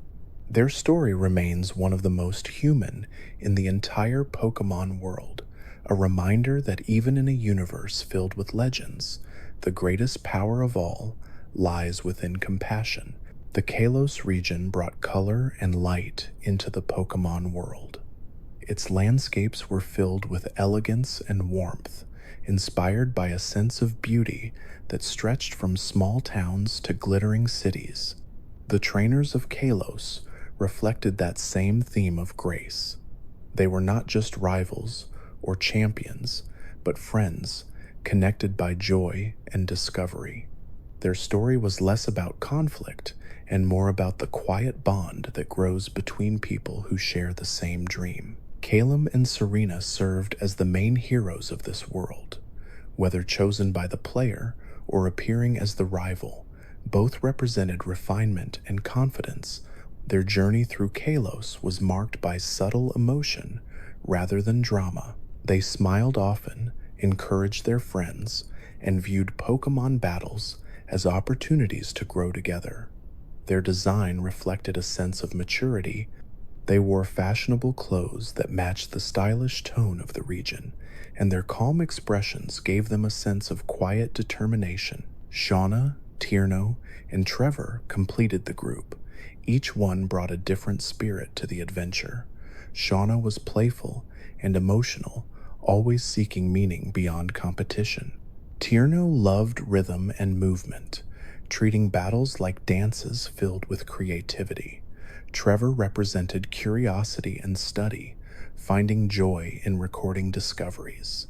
Their story remains one of the most human in the entire Pokemon world, a reminder that even in a universe filled with legends, the greatest power of all lies within compassion. The Kalos region brought color and light into the Pokemon world. Its landscapes were filled with elegance and warmth, inspired by a sense of beauty that stretched from small towns to glittering cities. The trainers of Kalos reflected that same theme of grace. They were not just rivals or champions, but friends, connected by joy and discovery. Their story was less about conflict and more about the quiet bond that grows between people who share the same dream. Calum and Serena served as the main heroes of this world. Whether chosen by the player or appearing as the rival, both represented refinement and confidence. Their journey through Kalos was marked by subtle emotion rather than drama. They smiled often, encouraged their friends, and viewed Pokemon battles as opportunities to grow together. Their design reflected a sense of maturity. They wore fashionable clothes that matched the stylish tone of the region, and their calm expressions gave them a sense of quiet determination. Shauna, Tierno, and Trevor completed the group. Each one brought a different spirit to the adventure. Shauna was playful and emotional, always seeking meaning beyond competition. Tierno loved rhythm and movement, treating battles like dances filled with creativity. Trevor represented curiosity and study, finding joy in recording discoveries.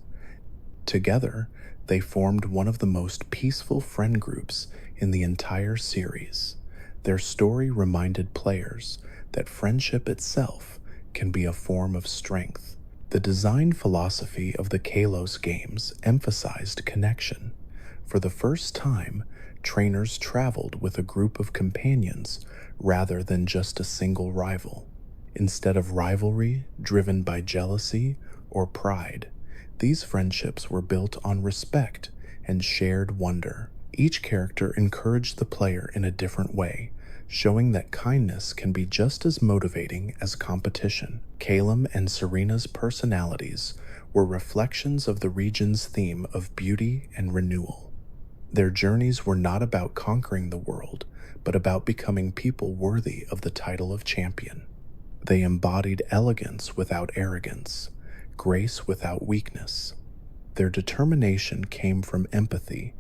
Together, they formed one of the most peaceful friend groups in the entire series. Their story reminded players that friendship itself can be a form of strength. The design philosophy of the Kalos games emphasized connection. For the first time, trainers traveled with a group of companions rather than just a single rival. Instead of rivalry driven by jealousy or pride, these friendships were built on respect and shared wonder. Each character encouraged the player in a different way, showing that kindness can be just as motivating as competition. Calum and Serena's personalities were reflections of the region's theme of beauty and renewal. Their journeys were not about conquering the world, but about becoming people worthy of the title of champion. They embodied elegance without arrogance, grace without weakness. Their determination came from empathy.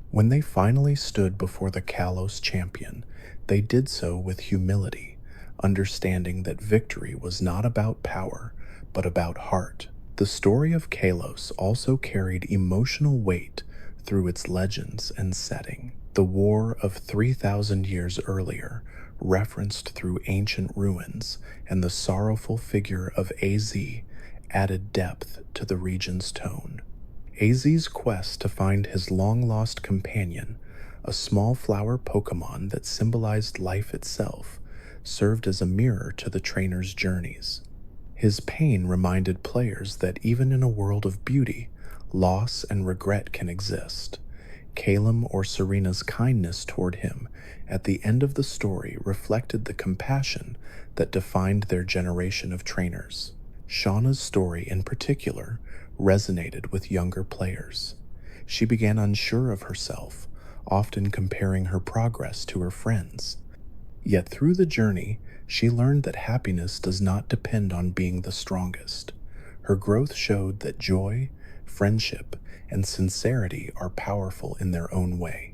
When they finally stood before the Kalos champion, they did so with humility, understanding that victory was not about power, but about heart. The story of Kalos also carried emotional weight through its legends and setting. The war of 3,000 years earlier, referenced through ancient ruins, and the sorrowful figure of AZ added depth to the region's tone. AZ's quest to find his long-lost companion, a small flower Pokemon that symbolized life itself, served as a mirror to the trainer's journeys. His pain reminded players that even in a world of beauty, loss and regret can exist. Calum or Serena's kindness toward him at the end of the story reflected the compassion that defined their generation of trainers. Shauna's story in particular resonated with younger players. She began unsure of herself, often comparing her progress to her friends. Yet through the journey, she learned that happiness does not depend on being the strongest. Her growth showed that joy, friendship, and sincerity are powerful in their own way.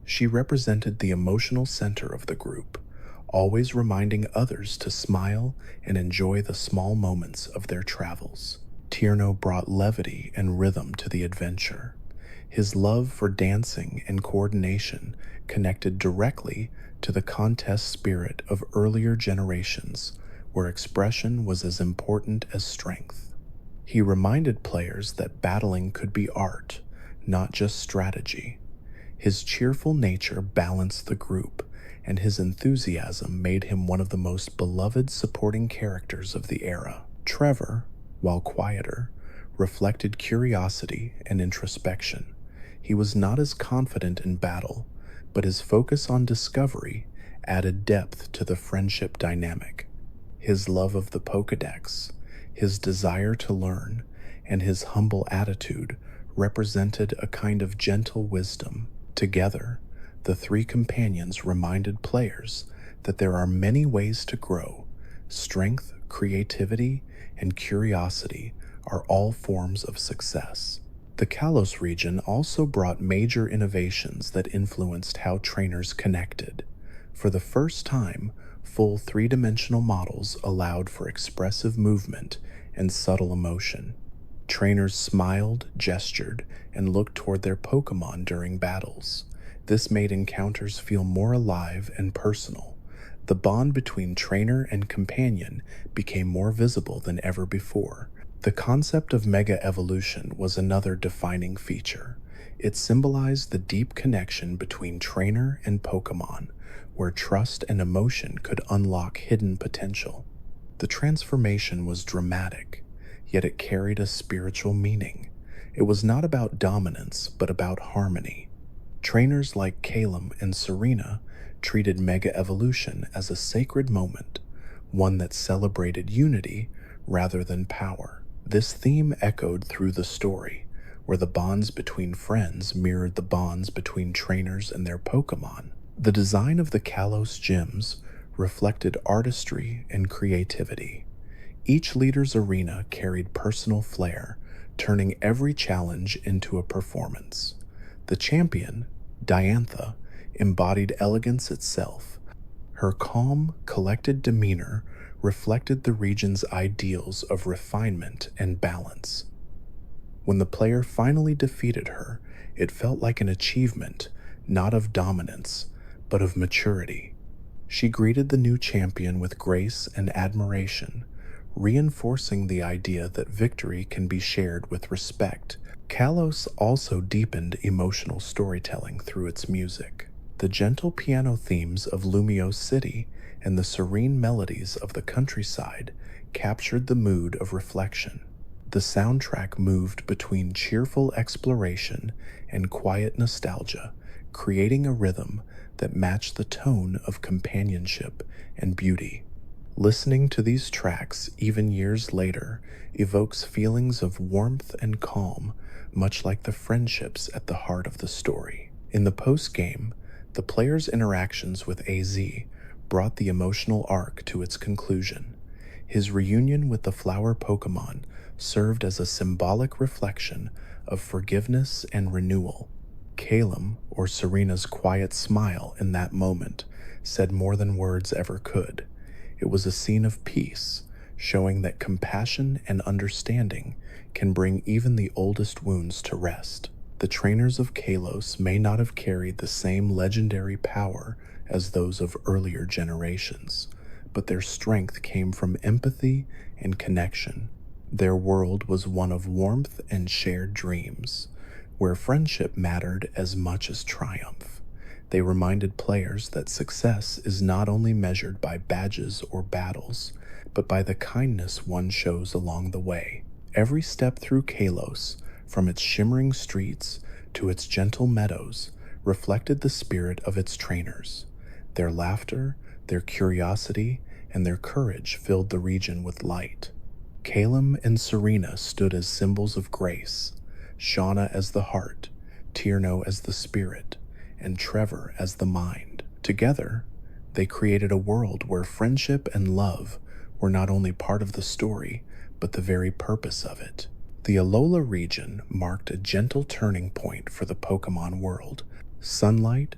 She represented the emotional center of the group, always reminding others to smile and enjoy the small moments of their travels. Tierno brought levity and rhythm to the adventure. His love for dancing and coordination connected directly to the contest spirit of earlier generations, where expression was as important as strength. He reminded players that battling could be art, not just strategy. His cheerful nature balanced the group, and his enthusiasm made him one of the most beloved supporting characters of the era. Trevor, while quieter, reflected curiosity and introspection. He was not as confident in battle, but his focus on discovery added depth to the friendship dynamic. His love of the Pokédex, his desire to learn, and his humble attitude represented a kind of gentle wisdom. Together, the three companions reminded players that there are many ways to grow. Strength, creativity, and curiosity are all forms of success. The Kalos region also brought major innovations that influenced how trainers connected. For the first time, full three-dimensional models allowed for expressive movement and subtle emotion. Trainers smiled, gestured, and looked toward their Pokémon during battles. This made encounters feel more alive and personal. The bond between trainer and companion became more visible than ever before. The concept of mega evolution was another defining feature. It symbolized the deep connection between trainer and Pokémon, where trust and emotion could unlock hidden potential. The transformation was dramatic, yet it carried a spiritual meaning. It was not about dominance, but about harmony. Trainers like Calum and Serena treated Mega Evolution as a sacred moment, one that celebrated unity rather than power. This theme echoed through the story, where the bonds between friends mirrored the bonds between trainers and their Pokémon. The design of the Kalos gyms reflected artistry and creativity. Each leader's arena carried personal flair, turning every challenge into a performance. The champion, Diantha, embodied elegance itself. Her calm, collected demeanor reflected the region's ideals of refinement and balance. When the player finally defeated her, it felt like an achievement, not of dominance, but of maturity. She greeted the new champion with grace and admiration, reinforcing the idea that victory can be shared with respect. Kalos also deepened emotional storytelling through its music. The gentle piano themes of Lumiose City and the serene melodies of the countryside captured the mood of reflection. The soundtrack moved between cheerful exploration and quiet nostalgia, creating a rhythm that matched the tone of companionship and beauty. Listening to these tracks, even years later, evokes feelings of warmth and calm, much like the friendships at the heart of the story. In the post-game, the player's interactions with AZ brought the emotional arc to its conclusion. His reunion with the flower Pokémon served as a symbolic reflection of forgiveness and renewal. Calum, or Serena's quiet smile in that moment, said more than words ever could. It was a scene of peace, showing that compassion and understanding can bring even the oldest wounds to rest. The trainers of Kalos may not have carried the same legendary power as those of earlier generations, but their strength came from empathy and connection. Their world was one of warmth and shared dreams, where friendship mattered as much as triumph. They reminded players that success is not only measured by badges or battles, but by the kindness one shows along the way. Every step through Kalos, from its shimmering streets to its gentle meadows, reflected the spirit of its trainers. Their laughter, their curiosity, and their courage filled the region with light. Calum and Serena stood as symbols of grace, Shauna as the heart, Tierno as the spirit, and Trevor as the mind. Together, they created a world where friendship and love were not only part of the story, but the very purpose of it. The Alola region marked a gentle turning point for the Pokémon world. Sunlight,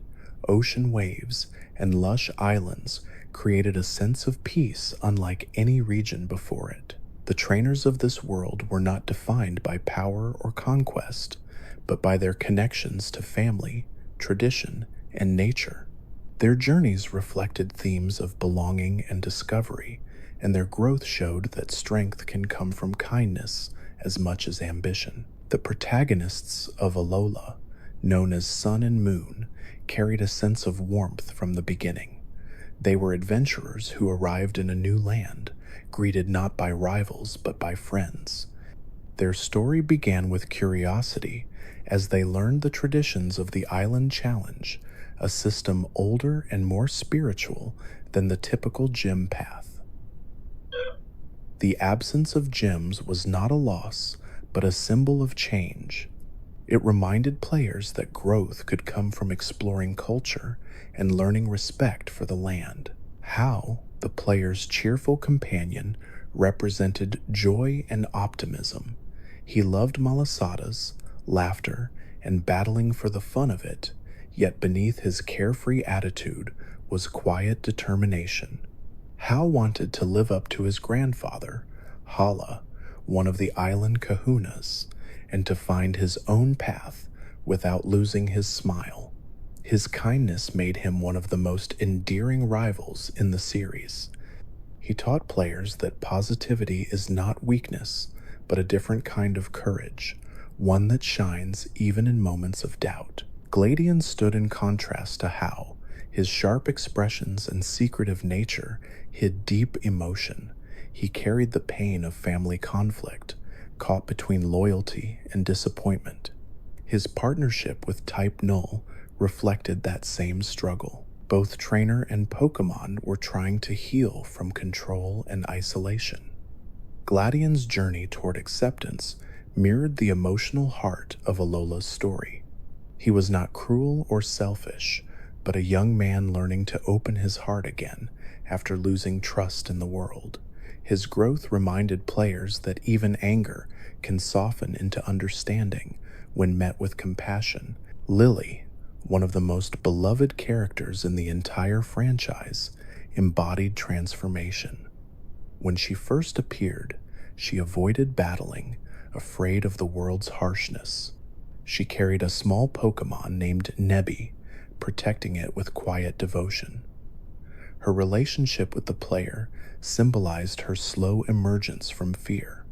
ocean waves, and lush islands created a sense of peace unlike any region before it. The trainers of this world were not defined by power or conquest, but by their connections to family, tradition, and nature. Their journeys reflected themes of belonging and discovery, and their growth showed that strength can come from kindness as much as ambition. The protagonists of Alola, known as Sun and Moon, carried a sense of warmth from the beginning. They were adventurers who arrived in a new land, greeted not by rivals but by friends. Their story began with curiosity as they learned the traditions of the Island Challenge, a system older and more spiritual than the typical gym path. The absence of gyms was not a loss, but a symbol of change. It reminded players that growth could come from exploring culture and learning respect for the land. How, the player's cheerful companion, represented joy and optimism. He loved malasadas, laughter, and battling for the fun of it, yet beneath his carefree attitude was quiet determination. Hal wanted to live up to his grandfather, Hala, one of the island kahunas, and to find his own path without losing his smile. His kindness made him one of the most endearing rivals in the series. He taught players that positivity is not weakness, but a different kind of courage, one that shines even in moments of doubt. Gladian stood in contrast to Hal. His sharp expressions and secretive nature hid deep emotion. He carried the pain of family conflict, caught between loyalty and disappointment. His partnership with Type Null reflected that same struggle. Both Trainer and Pokémon were trying to heal from control and isolation. Gladian's journey toward acceptance mirrored the emotional heart of Alola's story. He was not cruel or selfish, but a young man learning to open his heart again after losing trust in the world. His growth reminded players that even anger can soften into understanding when met with compassion. Lily, one of the most beloved characters in the entire franchise, embodied transformation. When she first appeared, she avoided battling, afraid of the world's harshness. She carried a small Pokémon named Nebby, protecting it with quiet devotion. Her relationship with the player symbolized her slow emergence from fear.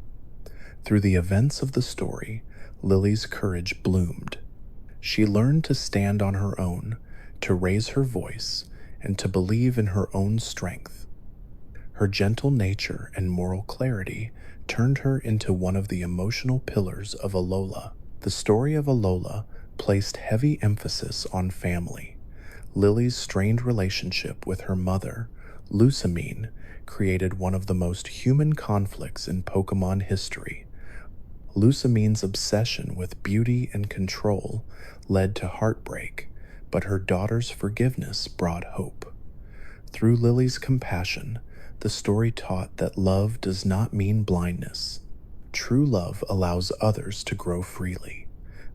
Through the events of the story, Lily's courage bloomed. She learned to stand on her own, to raise her voice, and to believe in her own strength. Her gentle nature and moral clarity turned her into one of the emotional pillars of Alola. The story of Alola placed heavy emphasis on family. Lily's strained relationship with her mother, Lusamine, created one of the most human conflicts in Pokémon history. Lusamine's obsession with beauty and control led to heartbreak, but her daughter's forgiveness brought hope. Through Lily's compassion, the story taught that love does not mean blindness. True love allows others to grow freely.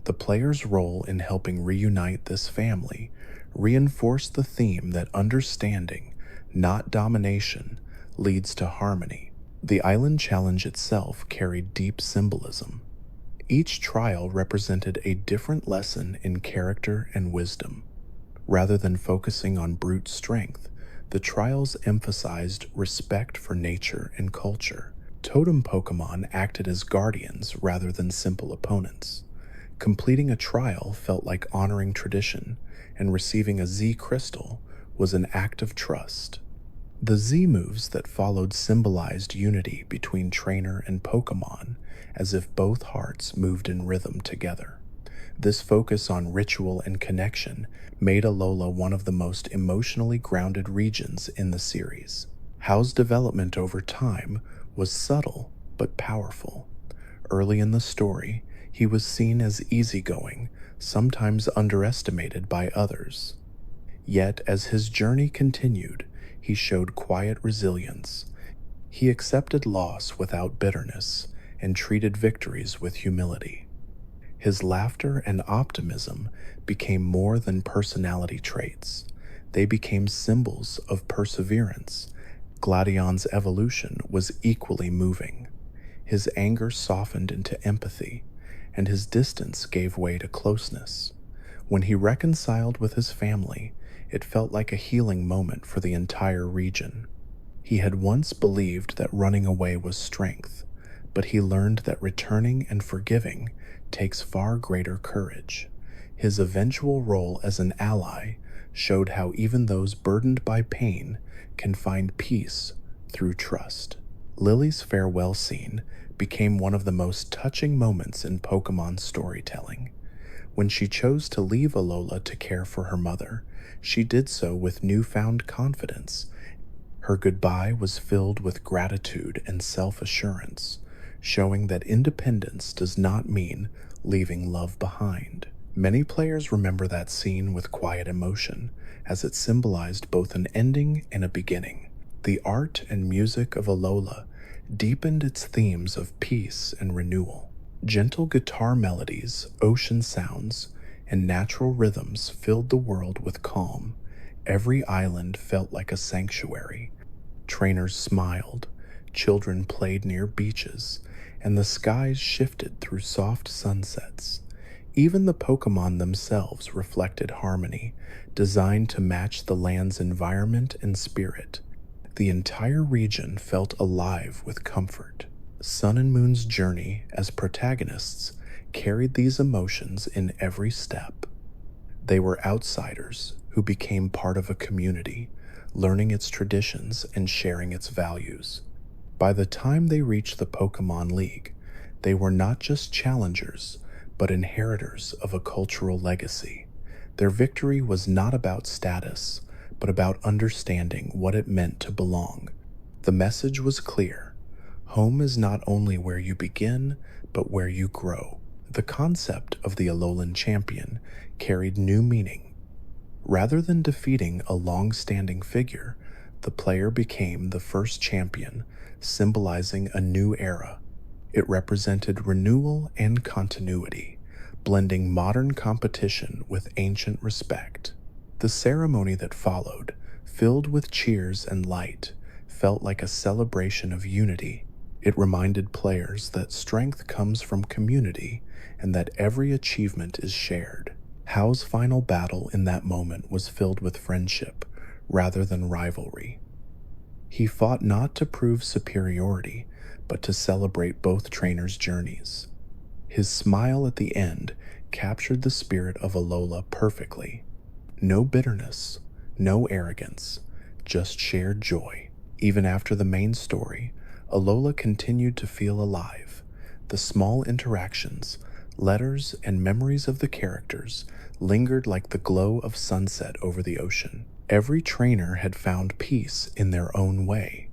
The player's role in helping reunite this family reinforced the theme that understanding, not domination, leads to harmony. The island challenge itself carried deep symbolism. Each trial represented a different lesson in character and wisdom. Rather than focusing on brute strength, the trials emphasized respect for nature and culture. Totem Pokémon acted as guardians rather than simple opponents. Completing a trial felt like honoring tradition, and receiving a Z crystal was an act of trust. The Z moves that followed symbolized unity between trainer and Pokémon, as if both hearts moved in rhythm together. This focus on ritual and connection made Alola one of the most emotionally grounded regions in the series. Hal's development over time was subtle but powerful. Early in the story, he was seen as easygoing, sometimes underestimated by others. Yet, as his journey continued, he showed quiet resilience. He accepted loss without bitterness and treated victories with humility. His laughter and optimism became more than personality traits. They became symbols of perseverance. Gladion's evolution was equally moving. His anger softened into empathy, and his distance gave way to closeness. When he reconciled with his family, it felt like a healing moment for the entire region. He had once believed that running away was strength, but he learned that returning and forgiving takes far greater courage. His eventual role as an ally showed how even those burdened by pain can find peace through trust. Lily's farewell scene became one of the most touching moments in Pokémon storytelling. When she chose to leave Alola to care for her mother, she did so with newfound confidence. Her goodbye was filled with gratitude and self assurance, showing that independence does not mean leaving love behind. Many players remember that scene with quiet emotion, as it symbolized both an ending and a beginning. The art and music of Alola deepened its themes of peace and renewal. Gentle guitar melodies, ocean sounds, and natural rhythms filled the world with calm. Every island felt like a sanctuary. Trainers smiled, children played near beaches, and the skies shifted through soft sunsets. Even the Pokémon themselves reflected harmony, designed to match the land's environment and spirit. The entire region felt alive with comfort. Sun and Moon's journey as protagonists carried these emotions in every step. They were outsiders who became part of a community, learning its traditions and sharing its values. By the time they reached the Pokémon League, they were not just challengers, but inheritors of a cultural legacy. Their victory was not about status, but about understanding what it meant to belong. The message was clear: home is not only where you begin, but where you grow. The concept of the Alolan champion carried new meaning. Rather than defeating a long-standing figure, the player became the first champion, symbolizing a new era. It represented renewal and continuity, blending modern competition with ancient respect. The ceremony that followed, filled with cheers and light, felt like a celebration of unity. It reminded players that strength comes from community and that every achievement is shared. Hao's final battle in that moment was filled with friendship rather than rivalry. He fought not to prove superiority, but to celebrate both trainers' journeys. His smile at the end captured the spirit of Alola perfectly. No bitterness, no arrogance, just shared joy. Even after the main story, Alola continued to feel alive. The small interactions, letters, and memories of the characters lingered like the glow of sunset over the ocean. Every trainer had found peace in their own way.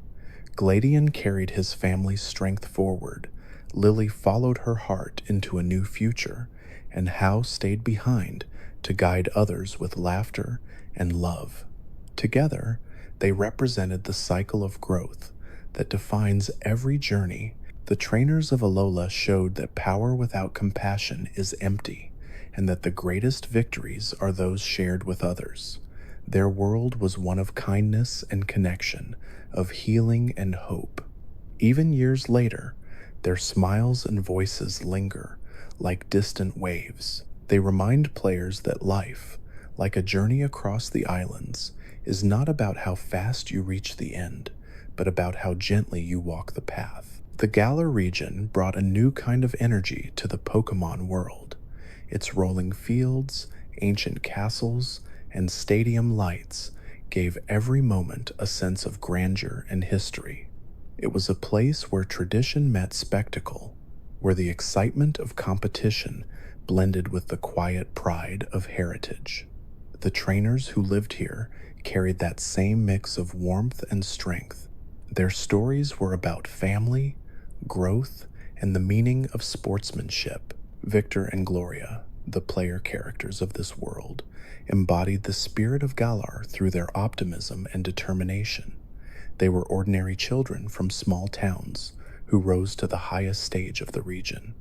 Gladian carried his family's strength forward, Lily followed her heart into a new future, and Hao stayed behind to guide others with laughter and love. Together, they represented the cycle of growth that defines every journey. The trainers of Alola showed that power without compassion is empty, and that the greatest victories are those shared with others. Their world was one of kindness and connection, of healing and hope. Even years later, their smiles and voices linger like distant waves. They remind players that life, like a journey across the islands, is not about how fast you reach the end, but about how gently you walk the path. The Galar region brought a new kind of energy to the Pokémon world. Its rolling fields, ancient castles, and stadium lights gave every moment a sense of grandeur and history. It was a place where tradition met spectacle, where the excitement of competition blended with the quiet pride of heritage. The trainers who lived here carried that same mix of warmth and strength. Their stories were about family, growth, and the meaning of sportsmanship. Victor and Gloria, the player characters of this world, embodied the spirit of Galar through their optimism and determination. They were ordinary children from small towns who rose to the highest stage of the region.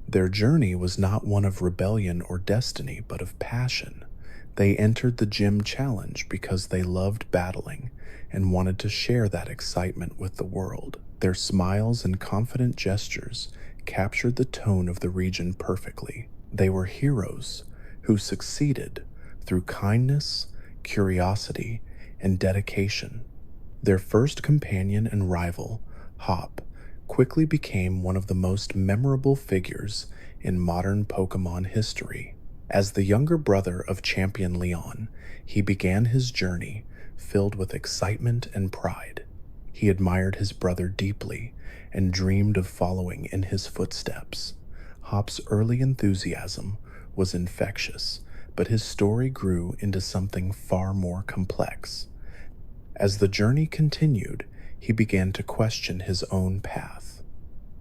Their journey was not one of rebellion or destiny, but of passion. They entered the gym challenge because they loved battling and wanted to share that excitement with the world. Their smiles and confident gestures captured the tone of the region perfectly. They were heroes who succeeded through kindness, curiosity, and dedication. Their first companion and rival, Hop, quickly became one of the most memorable figures in modern Pokémon history. As the younger brother of Champion Leon, he began his journey filled with excitement and pride. He admired his brother deeply and dreamed of following in his footsteps. Hop's early enthusiasm was infectious, but his story grew into something far more complex. As the journey continued, he began to question his own path.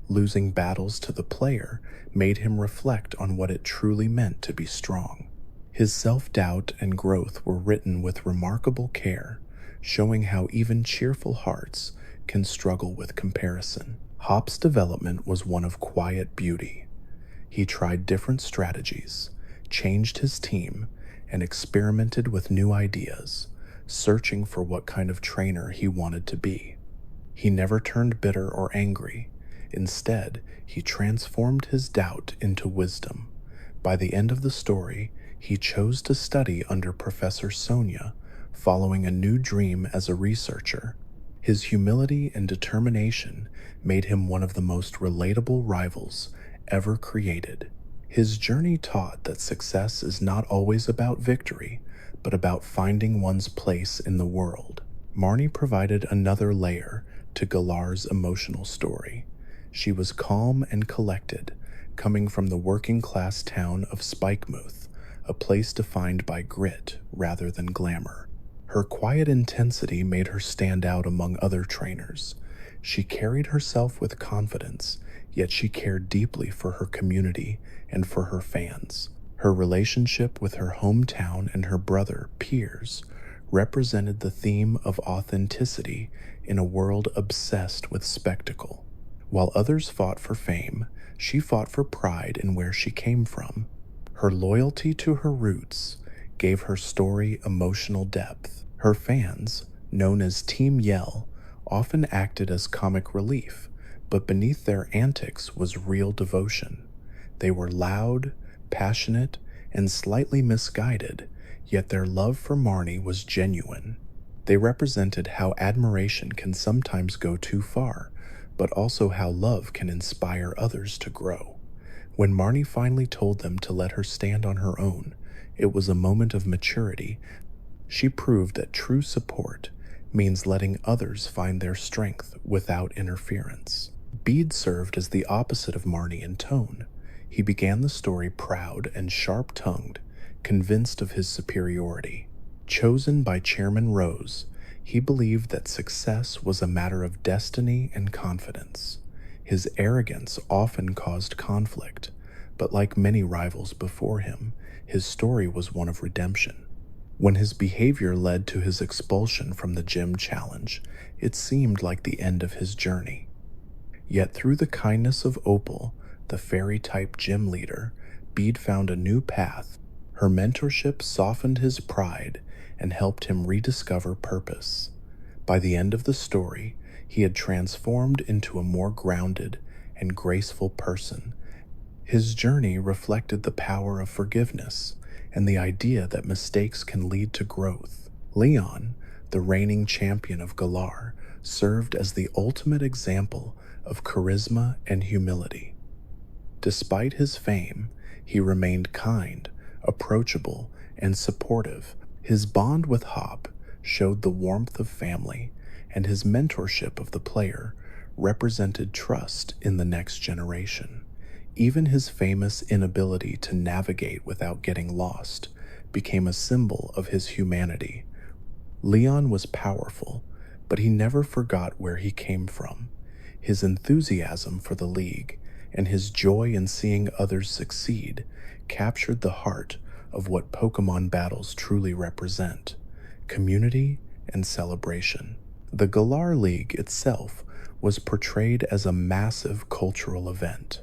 Losing battles to the player made him reflect on what it truly meant to be strong. His self-doubt and growth were written with remarkable care, showing how even cheerful hearts can struggle with comparison. Hop's development was one of quiet beauty. He tried different strategies, changed his team, and experimented with new ideas, searching for what kind of trainer he wanted to be. He never turned bitter or angry. Instead, he transformed his doubt into wisdom. By the end of the story, he chose to study under Professor Sonia, following a new dream as a researcher. His humility and determination made him one of the most relatable rivals ever created. His journey taught that success is not always about victory, but about finding one's place in the world. Marnie provided another layer to Galar's emotional story. She was calm and collected, coming from the working-class town of Spikemuth, a place defined by grit rather than glamour. Her quiet intensity made her stand out among other trainers. She carried herself with confidence, yet she cared deeply for her community and for her fans. Her relationship with her hometown and her brother, Piers, represented the theme of authenticity in a world obsessed with spectacle. While others fought for fame, she fought for pride in where she came from. Her loyalty to her roots gave her story emotional depth. Her fans, known as Team Yell, often acted as comic relief, but beneath their antics was real devotion. They were loud, passionate, and slightly misguided, yet their love for Marnie was genuine. They represented how admiration can sometimes go too far, but also how love can inspire others to grow. When Marnie finally told them to let her stand on her own, it was a moment of maturity. She proved that true support means letting others find their strength without interference. Bede served as the opposite of Marnie in tone. He began the story proud and sharp-tongued, convinced of his superiority. Chosen by Chairman Rose, he believed that success was a matter of destiny and confidence. His arrogance often caused conflict, but like many rivals before him, his story was one of redemption. When his behavior led to his expulsion from the gym challenge, it seemed like the end of his journey. Yet through the kindness of Opal, the fairy-type gym leader, Bede found a new path. Her mentorship softened his pride and helped him rediscover purpose. By the end of the story, he had transformed into a more grounded and graceful person. His journey reflected the power of forgiveness and the idea that mistakes can lead to growth. Leon, the reigning champion of Galar, served as the ultimate example of charisma and humility. Despite his fame, he remained kind, approachable, and supportive. His bond with Hop showed the warmth of family, and his mentorship of the player represented trust in the next generation. Even his famous inability to navigate without getting lost became a symbol of his humanity. Leon was powerful, but he never forgot where he came from. His enthusiasm for the League and his joy in seeing others succeed captured the heart of what Pokémon battles truly represent: community and celebration. The Galar League itself was portrayed as a massive cultural event.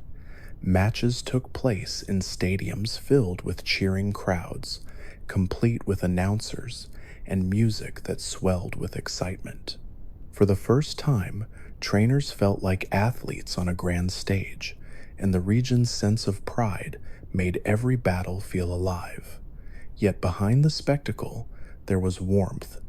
Matches took place in stadiums filled with cheering crowds, complete with announcers and music that swelled with excitement. For the first time, trainers felt like athletes on a grand stage, and the region's sense of pride made every battle feel alive. Yet behind the spectacle, there was warmth.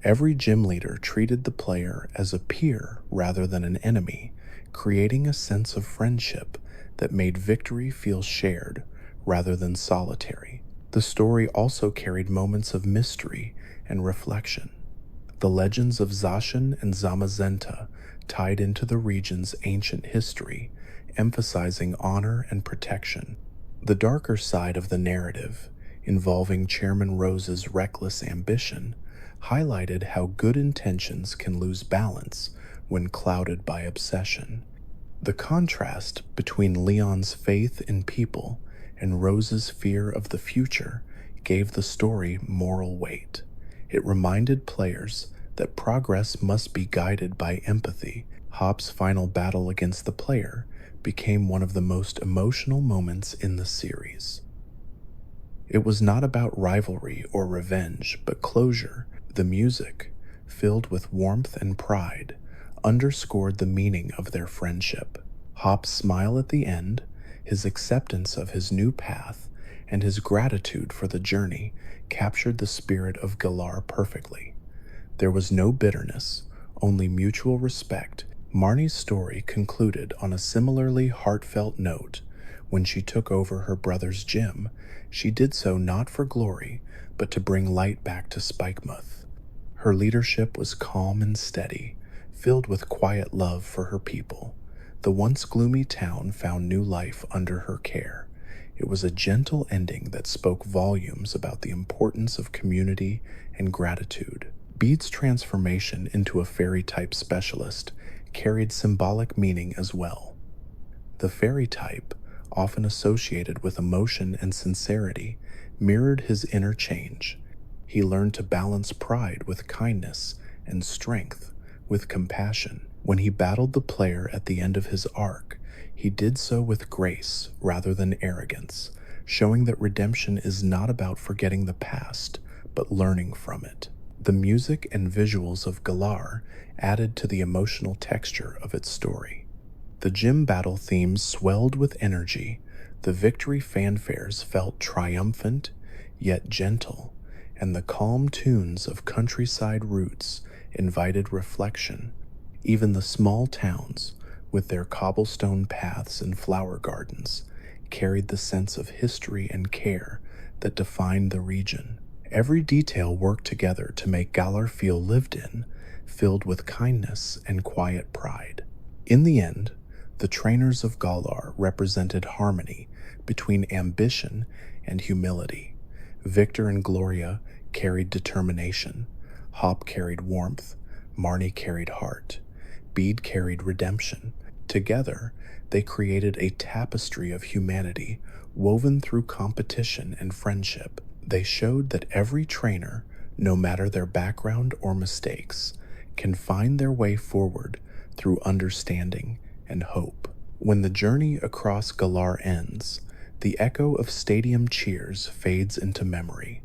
Every gym leader treated the player as a peer rather than an enemy, creating a sense of friendship that made victory feel shared rather than solitary. The story also carried moments of mystery and reflection. The legends of Zacian and Zamazenta tied into the region's ancient history, emphasizing honor and protection. The darker side of the narrative, involving Chairman Rose's reckless ambition, highlighted how good intentions can lose balance when clouded by obsession. The contrast between Leon's faith in people and Rose's fear of the future gave the story moral weight. It reminded players that progress must be guided by empathy. Hop's final battle against the player became one of the most emotional moments in the series. It was not about rivalry or revenge, but closure. The music, filled with warmth and pride, underscored the meaning of their friendship. Hop's smile at the end, his acceptance of his new path, and his gratitude for the journey captured the spirit of Galar perfectly. There was no bitterness, only mutual respect. Marnie's story concluded on a similarly heartfelt note. When she took over her brother's gym, she did so not for glory, but to bring light back to Spikemuth. Her leadership was calm and steady, filled with quiet love for her people. The once gloomy town found new life under her care. It was a gentle ending that spoke volumes about the importance of community and gratitude. Bede's transformation into a fairy-type specialist carried symbolic meaning as well. The fairy type, often associated with emotion and sincerity, mirrored his inner change. He learned to balance pride with kindness and strength with compassion. When he battled the player at the end of his arc, he did so with grace rather than arrogance, showing that redemption is not about forgetting the past, but learning from it. The music and visuals of Galar added to the emotional texture of its story. The gym battle themes swelled with energy. The victory fanfares felt triumphant, yet gentle, and the calm tunes of countryside roots invited reflection. Even the small towns, with their cobblestone paths and flower gardens, carried the sense of history and care that defined the region. Every detail worked together to make Galar feel lived in, filled with kindness and quiet pride. In the end, the trainers of Galar represented harmony between ambition and humility. Victor and Gloria carried determination. Hop carried warmth. Marnie carried heart. Bede carried redemption. Together, they created a tapestry of humanity woven through competition and friendship. They showed that every trainer, no matter their background or mistakes, can find their way forward through understanding and hope. When the journey across Galar ends, the echo of stadium cheers fades into memory.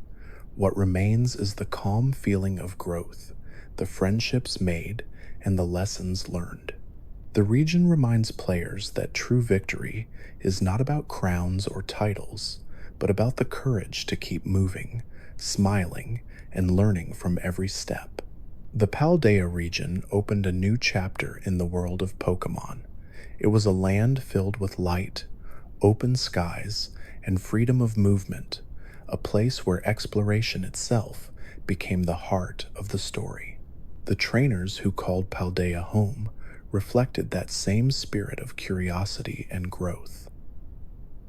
What remains is the calm feeling of growth, the friendships made, and the lessons learned. The region reminds players that true victory is not about crowns or titles, but about the courage to keep moving, smiling, and learning from every step. The Paldea region opened a new chapter in the world of Pokémon. It was a land filled with light, open skies, and freedom of movement, a place where exploration itself became the heart of the story. The trainers who called Paldea home reflected that same spirit of curiosity and growth.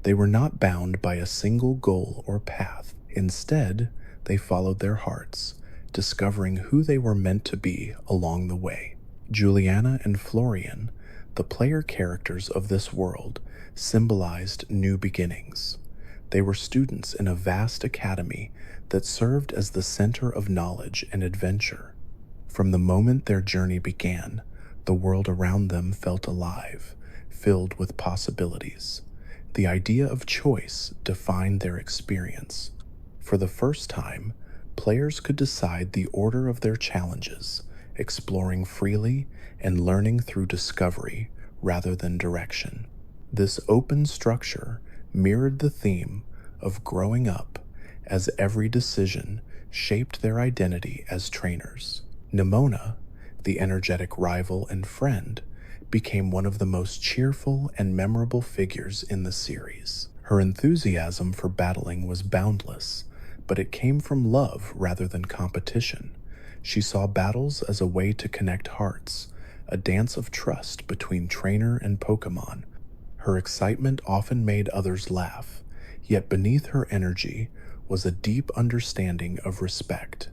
They were not bound by a single goal or path. Instead, they followed their hearts, discovering who they were meant to be along the way. Juliana and Florian, the player characters of this world, symbolized new beginnings. They were students in a vast academy that served as the center of knowledge and adventure. From the moment their journey began, the world around them felt alive, filled with possibilities. The idea of choice defined their experience. For the first time, players could decide the order of their challenges, exploring freely and learning through discovery rather than direction. This open structure mirrored the theme of growing up, as every decision shaped their identity as trainers. Nimona, the energetic rival and friend, became one of the most cheerful and memorable figures in the series. Her enthusiasm for battling was boundless, but it came from love rather than competition. She saw battles as a way to connect hearts, a dance of trust between trainer and Pokémon. Her excitement often made others laugh, Yet beneath her energy was a deep understanding of respect.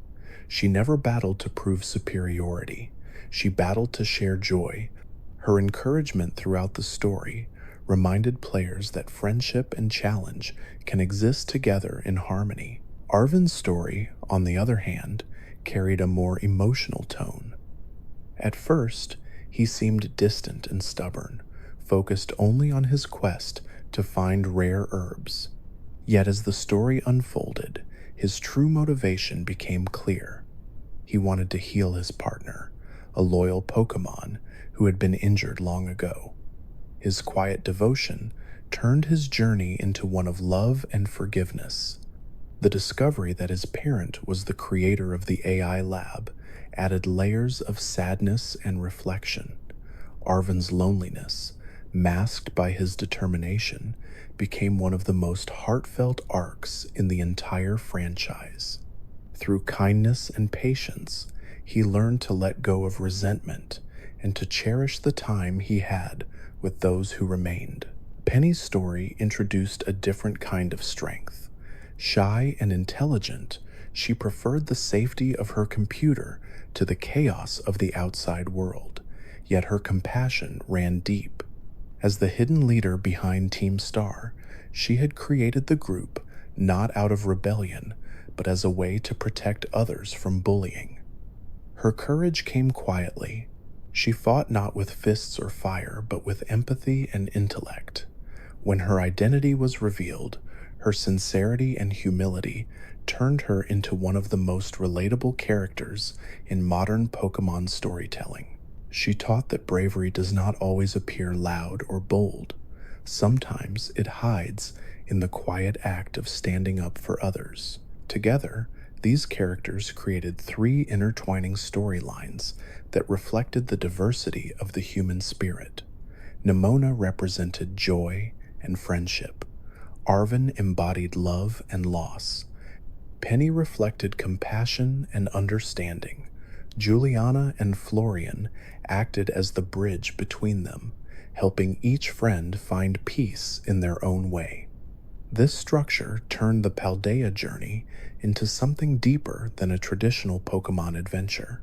She never battled to prove superiority. She battled to share joy. Her encouragement throughout the story reminded players that friendship and challenge can exist together in harmony. Arvin's story, on the other hand, carried a more emotional tone. At first, he seemed distant and stubborn, focused only on his quest to find rare herbs. Yet as the story unfolded, his true motivation became clear. He wanted to heal his partner, a loyal Pokémon who had been injured long ago. His quiet devotion turned his journey into one of love and forgiveness. The discovery that his parent was the creator of the AI lab added layers of sadness and reflection. Arvin's loneliness, masked by his determination, became one of the most heartfelt arcs in the entire franchise. Through kindness and patience, he learned to let go of resentment and to cherish the time he had with those who remained. Penny's story introduced a different kind of strength. Shy and intelligent, she preferred the safety of her computer to the chaos of the outside world, yet her compassion ran deep. As the hidden leader behind Team Star, she had created the group not out of rebellion, but as a way to protect others from bullying. Her courage came quietly. She fought not with fists or fire, but with empathy and intellect. When her identity was revealed, her sincerity and humility turned her into one of the most relatable characters in modern Pokémon storytelling. She taught that bravery does not always appear loud or bold. Sometimes it hides in the quiet act of standing up for others. Together, these characters created three intertwining storylines that reflected the diversity of the human spirit. Nimona represented joy and friendship. Arvin embodied love and loss. Penny reflected compassion and understanding. Juliana and Florian acted as the bridge between them, helping each friend find peace in their own way. This structure turned the Paldea journey into something deeper than a traditional Pokémon adventure.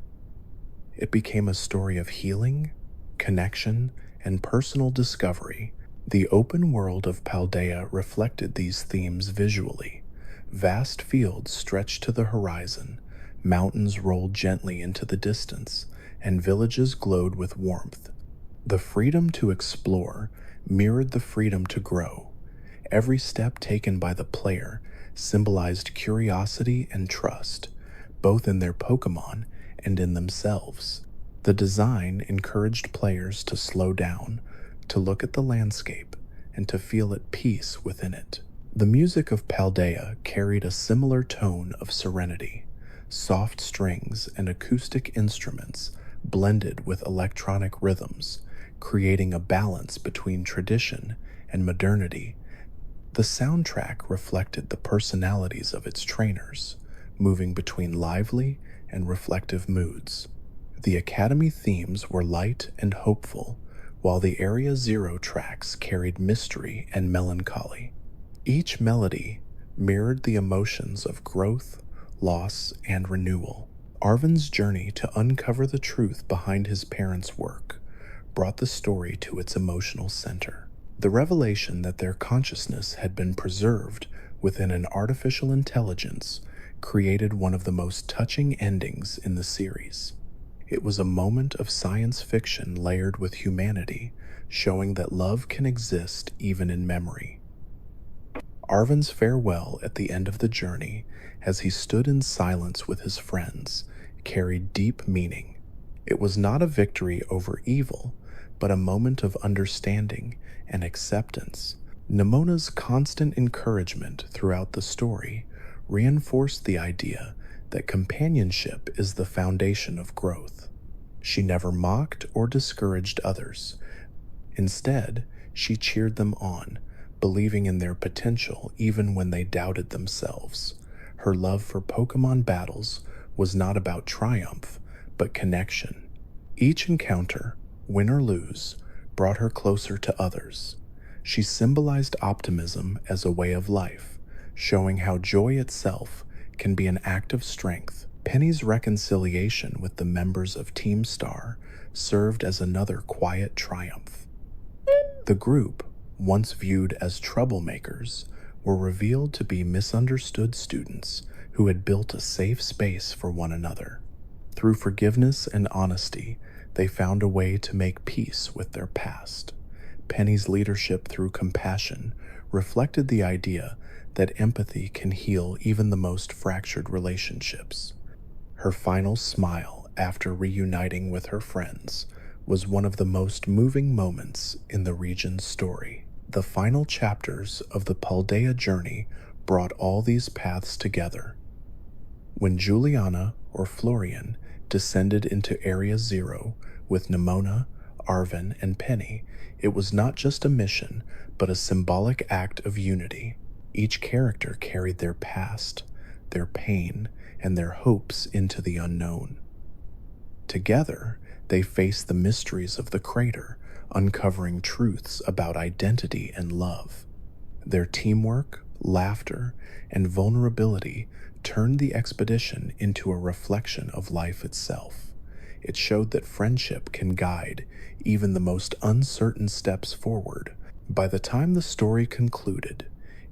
It became a story of healing, connection, and personal discovery. The open world of Paldea reflected these themes visually. Vast fields stretched to the horizon, mountains rolled gently into the distance, and villages glowed with warmth. The freedom to explore mirrored the freedom to grow. Every step taken by the player symbolized curiosity and trust, both in their Pokémon and in themselves. The design encouraged players to slow down, to look at the landscape, and to feel at peace within it. The music of Paldea carried a similar tone of serenity. Soft strings and acoustic instruments blended with electronic rhythms, creating a balance between tradition and modernity. The soundtrack reflected the personalities of its trainers, moving between lively and reflective moods. The Academy themes were light and hopeful, while the Area Zero tracks carried mystery and melancholy. Each melody mirrored the emotions of growth, loss, and renewal. Arvin's journey to uncover the truth behind his parents' work brought the story to its emotional center. The revelation that their consciousness had been preserved within an artificial intelligence created one of the most touching endings in the series. It was a moment of science fiction layered with humanity, showing that love can exist even in memory. Arvin's farewell at the end of the journey, as he stood in silence with his friends, carried deep meaning. It was not a victory over evil, but a moment of understanding and acceptance. Nimona's constant encouragement throughout the story reinforced the idea that companionship is the foundation of growth. She never mocked or discouraged others. Instead, she cheered them on, believing in their potential even when they doubted themselves. Her love for Pokémon battles was not about triumph, but connection. Each encounter, win or lose, brought her closer to others. She symbolized optimism as a way of life, showing how joy itself can be an act of strength. Penny's reconciliation with the members of Team Star served as another quiet triumph. The group, once viewed as troublemakers, were revealed to be misunderstood students who had built a safe space for one another. Through forgiveness and honesty, they found a way to make peace with their past. Penny's leadership through compassion reflected the idea that empathy can heal even the most fractured relationships. Her final smile after reuniting with her friends was one of the most moving moments in the region's story. The final chapters of the Paldea journey brought all these paths together. When Juliana, or Florian, descended into Area Zero with Nimona, Arvin, and Penny, it was not just a mission, but a symbolic act of unity. Each character carried their past, their pain, and their hopes into the unknown. Together, they faced the mysteries of the crater, uncovering truths about identity and love. Their teamwork, laughter, and vulnerability turned the expedition into a reflection of life itself. It showed that friendship can guide even the most uncertain steps forward. By the time the story concluded,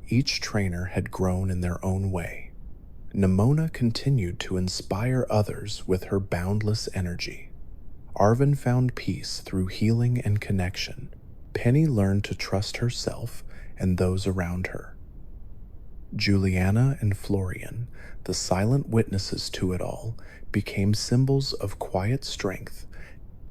each trainer had grown in their own way. Nimona continued to inspire others with her boundless energy. Arvin found peace through healing and connection. Penny learned to trust herself and those around her. Juliana and Florian, the silent witnesses to it all, became symbols of quiet strength.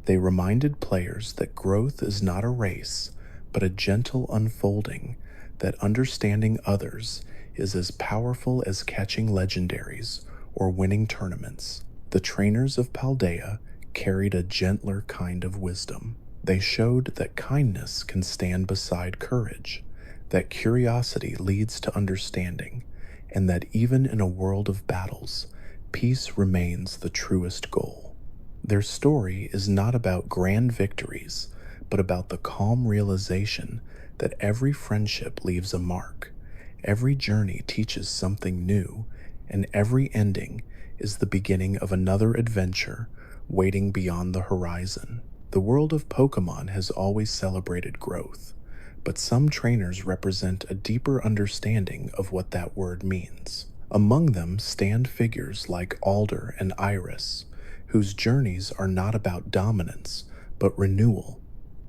They reminded players that growth is not a race, but a gentle unfolding, that understanding others is as powerful as catching legendaries or winning tournaments. The trainers of Paldea carried a gentler kind of wisdom. They showed that kindness can stand beside courage, that curiosity leads to understanding, and that even in a world of battles, peace remains the truest goal. Their story is not about grand victories, but about the calm realization that every friendship leaves a mark, every journey teaches something new, and every ending is the beginning of another adventure waiting beyond the horizon. The world of Pokémon has always celebrated growth, but some trainers represent a deeper understanding of what that word means. Among them stand figures like Alder and Iris, whose journeys are not about dominance, but renewal.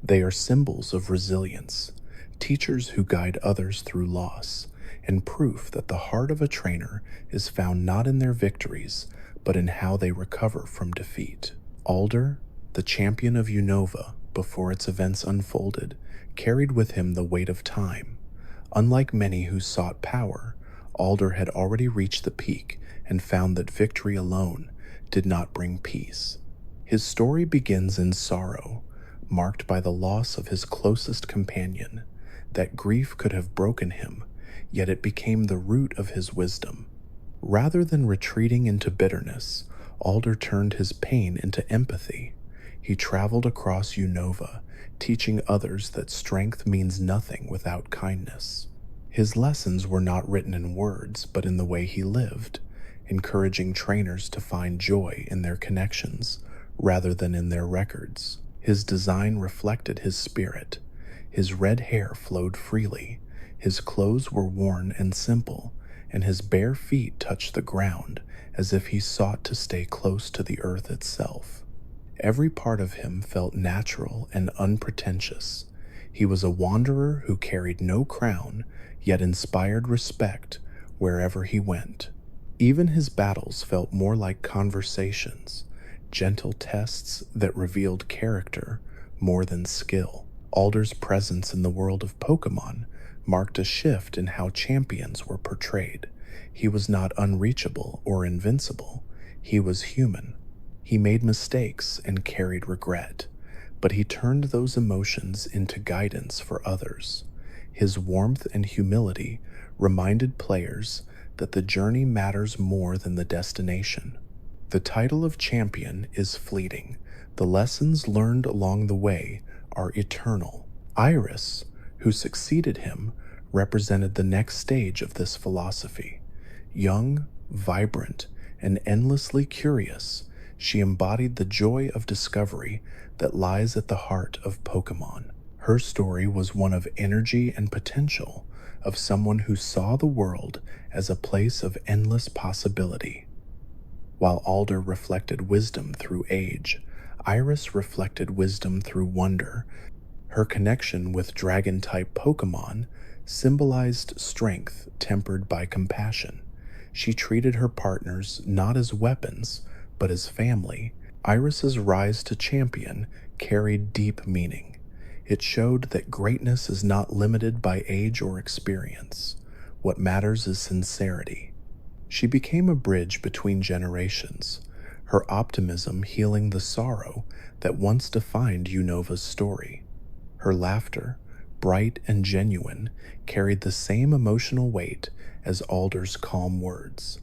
They are symbols of resilience, teachers who guide others through loss, and proof that the heart of a trainer is found not in their victories, but in how they recover from defeat. Alder, the champion of Unova before its events unfolded, carried with him the weight of time. Unlike many who sought power, Alder had already reached the peak and found that victory alone did not bring peace. His story begins in sorrow, marked by the loss of his closest companion. That grief could have broken him, yet it became the root of his wisdom. Rather than retreating into bitterness, Alder turned his pain into empathy. He traveled across Unova, teaching others that strength means nothing without kindness. His lessons were not written in words, but in the way he lived, encouraging trainers to find joy in their connections rather than in their records. His design reflected his spirit. His red hair flowed freely, his clothes were worn and simple, and his bare feet touched the ground as if he sought to stay close to the earth itself. Every part of him felt natural and unpretentious. He was a wanderer who carried no crown, yet inspired respect wherever he went. Even his battles felt more like conversations, gentle tests that revealed character more than skill. Alder's presence in the world of Pokémon marked a shift in how champions were portrayed. He was not unreachable or invincible. He was human. He made mistakes and carried regret, but he turned those emotions into guidance for others. His warmth and humility reminded players that the journey matters more than the destination. The title of champion is fleeting. The lessons learned along the way are eternal. Iris, who succeeded him represented the next stage of this philosophy. Young, vibrant, and endlessly curious, she embodied the joy of discovery that lies at the heart of Pokémon. Her story was one of energy and potential, of someone who saw the world as a place of endless possibility. While Alder reflected wisdom through age, Iris reflected wisdom through wonder. Her connection with dragon-type Pokémon symbolized strength tempered by compassion. She treated her partners not as weapons, but as family. Iris's rise to champion carried deep meaning. It showed that greatness is not limited by age or experience. What matters is sincerity. She became a bridge between generations, her optimism healing the sorrow that once defined Unova's story. Her laughter, bright and genuine, carried the same emotional weight as Alder's calm words.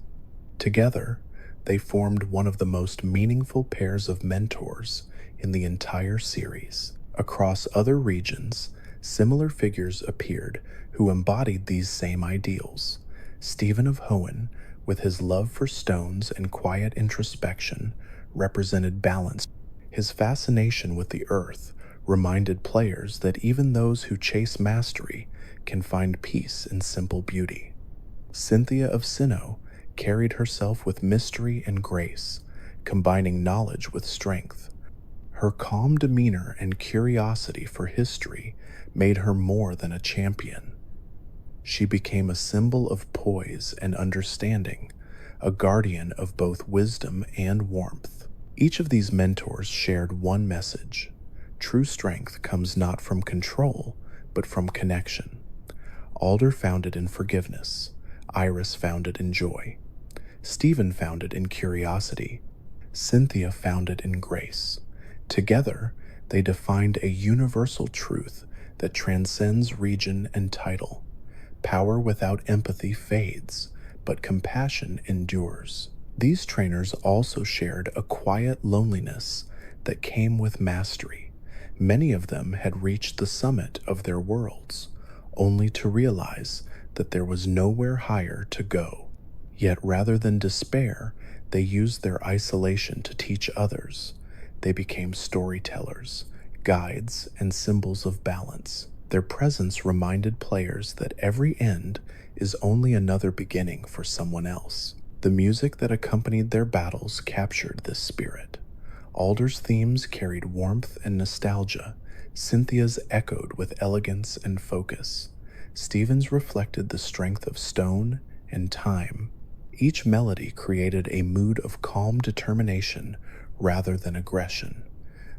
Together, they formed one of the most meaningful pairs of mentors in the entire series. Across other regions, similar figures appeared who embodied these same ideals. Stephen of Hoenn, with his love for stones and quiet introspection, represented balance. His fascination with the earth reminded players that even those who chase mastery can find peace in simple beauty. Cynthia of Sinnoh carried herself with mystery and grace, combining knowledge with strength. Her calm demeanor and curiosity for history made her more than a champion. She became a symbol of poise and understanding, a guardian of both wisdom and warmth. Each of these mentors shared one message: true strength comes not from control, but from connection. Alder found it in forgiveness. Iris found it in joy. Stephen found it in curiosity. Cynthia found it in grace. Together, they defined a universal truth that transcends region and title. Power without empathy fades, but compassion endures. These trainers also shared a quiet loneliness that came with mastery. Many of them had reached the summit of their worlds, only to realize that there was nowhere higher to go. Yet rather than despair, they used their isolation to teach others. They became storytellers, guides, and symbols of balance. Their presence reminded players that every end is only another beginning for someone else. The music that accompanied their battles captured this spirit. Alder's themes carried warmth and nostalgia. Cynthia's echoed with elegance and focus. Stephen's reflected the strength of stone and time. Each melody created a mood of calm determination rather than aggression.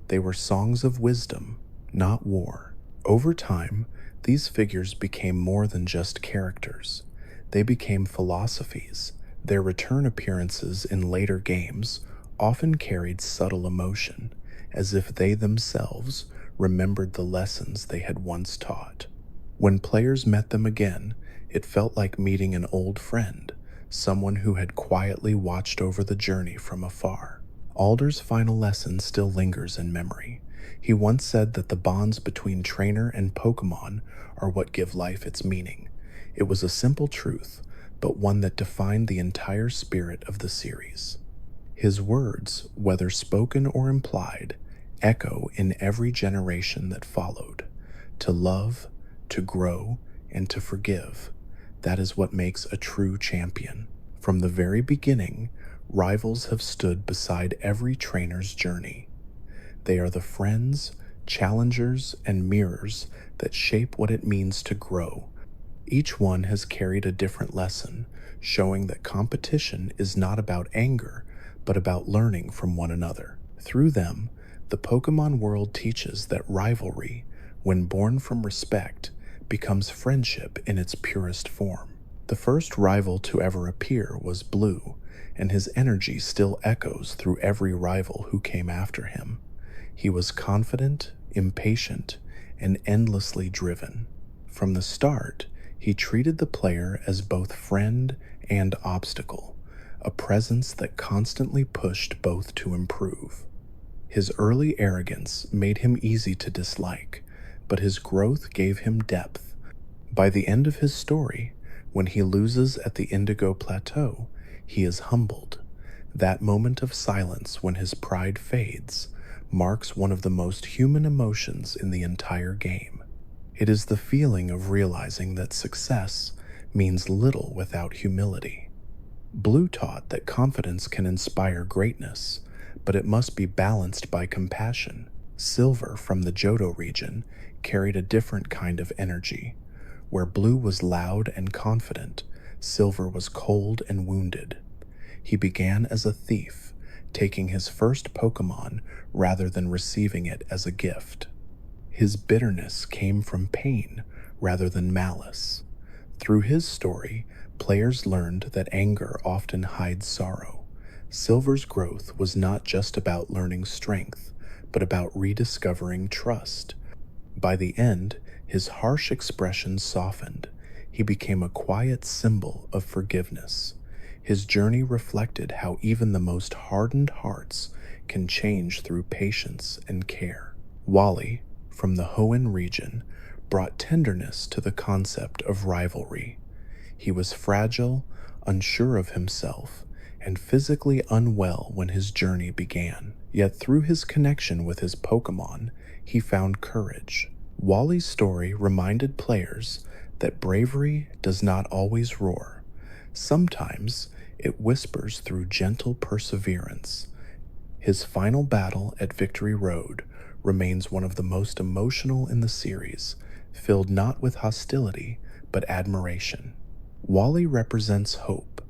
They were songs of wisdom, not war. Over time, these figures became more than just characters. They became philosophies. Their return appearances in later games often carried subtle emotion, as if they themselves remembered the lessons they had once taught. When players met them again, it felt like meeting an old friend, someone who had quietly watched over the journey from afar. Alder's final lesson still lingers in memory. He once said that the bonds between trainer and Pokémon are what give life its meaning. It was a simple truth, but one that defined the entire spirit of the series. His words, whether spoken or implied, echo in every generation that followed. To love, to grow, and to forgive. That is what makes a true champion. From the very beginning, rivals have stood beside every trainer's journey. They are the friends, challengers, and mirrors that shape what it means to grow. Each one has carried a different lesson, showing that competition is not about anger, but about learning from one another. Through them, the Pokémon world teaches that rivalry, when born from respect, becomes friendship in its purest form. The first rival to ever appear was Blue, and his energy still echoes through every rival who came after him. He was confident, impatient, and endlessly driven. From the start, he treated the player as both friend and obstacle, a presence that constantly pushed both to improve. His early arrogance made him easy to dislike, but his growth gave him depth. By the end of his story, when he loses at the Indigo Plateau, he is humbled. That moment of silence when his pride fades marks one of the most human emotions in the entire game. It is the feeling of realizing that success means little without humility. Blue taught that confidence can inspire greatness, but it must be balanced by compassion. Silver from the Johto region carried a different kind of energy. Where Blue was loud and confident, Silver was cold and wounded. He began as a thief, taking his first Pokémon rather than receiving it as a gift. His bitterness came from pain rather than malice. Through his story, players learned that anger often hides sorrow. Silver's growth was not just about learning strength, but about rediscovering trust. By the end, his harsh expression softened. He became a quiet symbol of forgiveness. His journey reflected how even the most hardened hearts can change through patience and care. Wally, from the Hoenn region, brought tenderness to the concept of rivalry. He was fragile, unsure of himself, and physically unwell when his journey began. Yet through his connection with his Pokémon, he found courage. Wally's story reminded players that bravery does not always roar. Sometimes it whispers through gentle perseverance. His final battle at Victory Road remains one of the most emotional in the series, filled not with hostility, but admiration. Wally represents hope,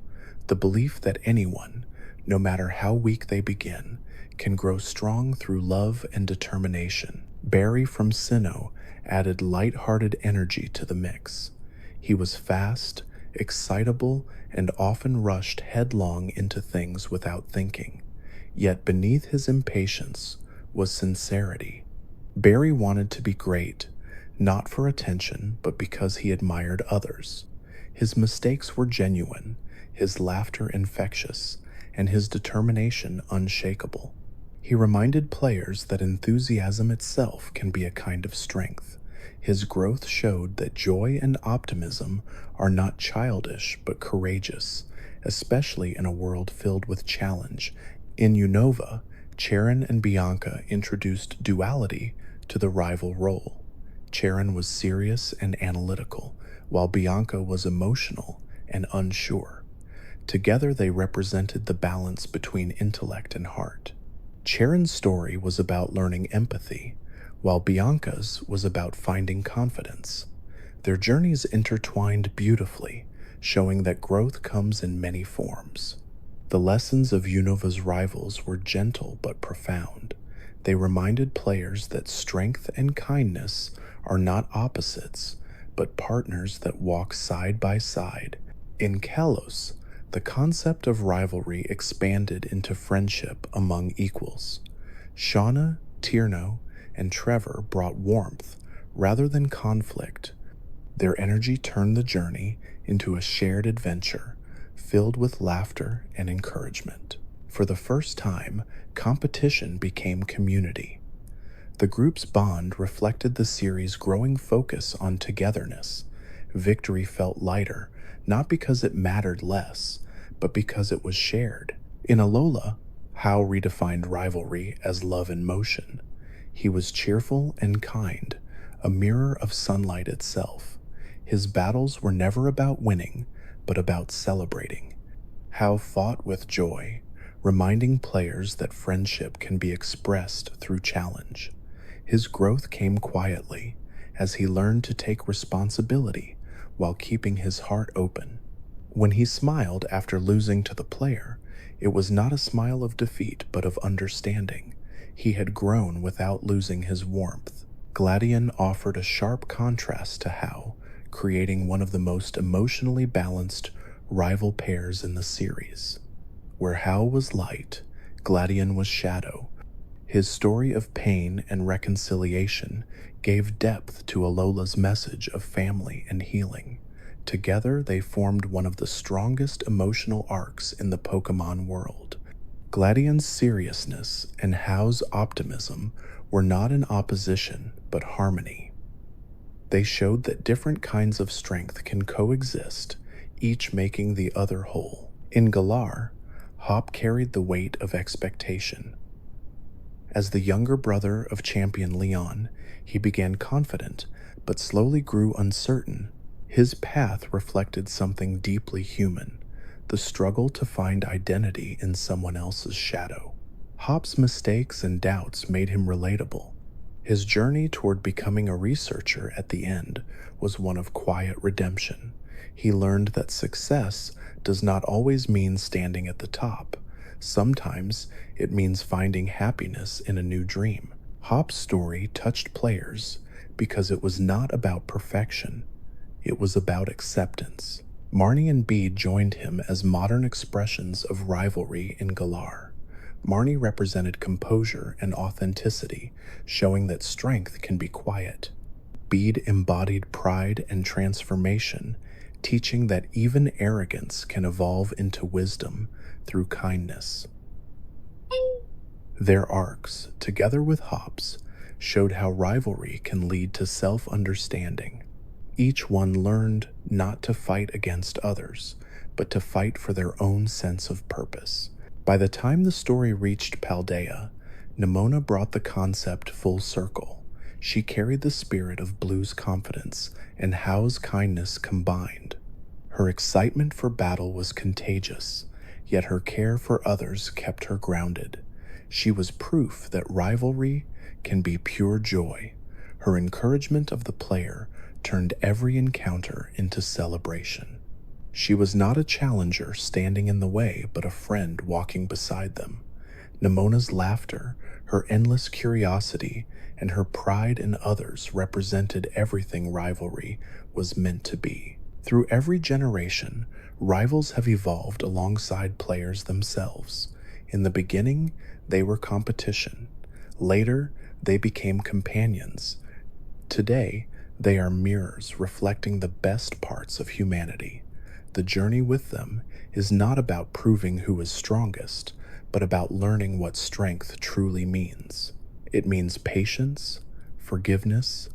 the belief that anyone, no matter how weak they begin, can grow strong through love and determination. Barry from Sinnoh added light-hearted energy to the mix. He was fast, excitable, and often rushed headlong into things without thinking. Yet beneath his impatience was sincerity. Barry wanted to be great, not for attention, but because he admired others. His mistakes were genuine, his laughter infectious, and his determination unshakable. He reminded players that enthusiasm itself can be a kind of strength. His growth showed that joy and optimism are not childish but courageous, especially in a world filled with challenge. In Unova, Charon and Bianca introduced duality to the rival role. Charon was serious and analytical, while Bianca was emotional and unsure. Together they represented the balance between intellect and heart. Charon's story was about learning empathy, while Bianca's was about finding confidence. Their journeys intertwined beautifully, showing that growth comes in many forms. The lessons of Unova's rivals were gentle but profound. They reminded players that strength and kindness are not opposites, but partners that walk side by side. In Kalos, the concept of rivalry expanded into friendship among equals. Shauna, Tierno, and Trevor brought warmth rather than conflict. Their energy turned the journey into a shared adventure, filled with laughter and encouragement. For the first time, competition became community. The group's bond reflected the series' growing focus on togetherness. Victory felt lighter, not because it mattered less, but because it was shared. In Alola, Hao redefined rivalry as love in motion. He was cheerful and kind, a mirror of sunlight itself. His battles were never about winning, but about celebrating. Hao fought with joy, reminding players that friendship can be expressed through challenge. His growth came quietly, as he learned to take responsibility while keeping his heart open. When he smiled after losing to the player, it was not a smile of defeat but of understanding. He had grown without losing his warmth. Gladion offered a sharp contrast to Hao, creating one of the most emotionally balanced rival pairs in the series. Where Hao was light, Gladion was shadow. His story of pain and reconciliation gave depth to Alola's message of family and healing. Together, they formed one of the strongest emotional arcs in the Pokémon world. Gladion's seriousness and Hao's optimism were not in opposition, but harmony. They showed that different kinds of strength can coexist, each making the other whole. In Galar, Hop carried the weight of expectation. As the younger brother of champion Leon, he began confident, but slowly grew uncertain. His path reflected something deeply human, the struggle to find identity in someone else's shadow. Hop's mistakes and doubts made him relatable. His journey toward becoming a researcher at the end was one of quiet redemption. He learned that success does not always mean standing at the top. Sometimes it means finding happiness in a new dream. Hop's story touched players because it was not about perfection, it was about acceptance. Marnie and Bede joined him as modern expressions of rivalry in Galar. Marnie represented composure and authenticity, showing that strength can be quiet. Bede embodied pride and transformation, teaching that even arrogance can evolve into wisdom through kindness. Their arcs, together with Hop's, showed how rivalry can lead to self-understanding. Each one learned not to fight against others, but to fight for their own sense of purpose. By the time the story reached Paldea, Nimona brought the concept full circle. She carried the spirit of Blue's confidence and How's kindness combined. Her excitement for battle was contagious, yet her care for others kept her grounded. She was proof that rivalry can be pure joy. Her encouragement of the player turned every encounter into celebration. She was not a challenger standing in the way, but a friend walking beside them. Nimona's laughter, her endless curiosity, and her pride in others represented everything rivalry was meant to be. Through every generation, rivals have evolved alongside players themselves. In the beginning, they were competition. Later, they became companions. Today, they are mirrors reflecting the best parts of humanity. The journey with them is not about proving who is strongest, but about learning what strength truly means. It means patience, forgiveness,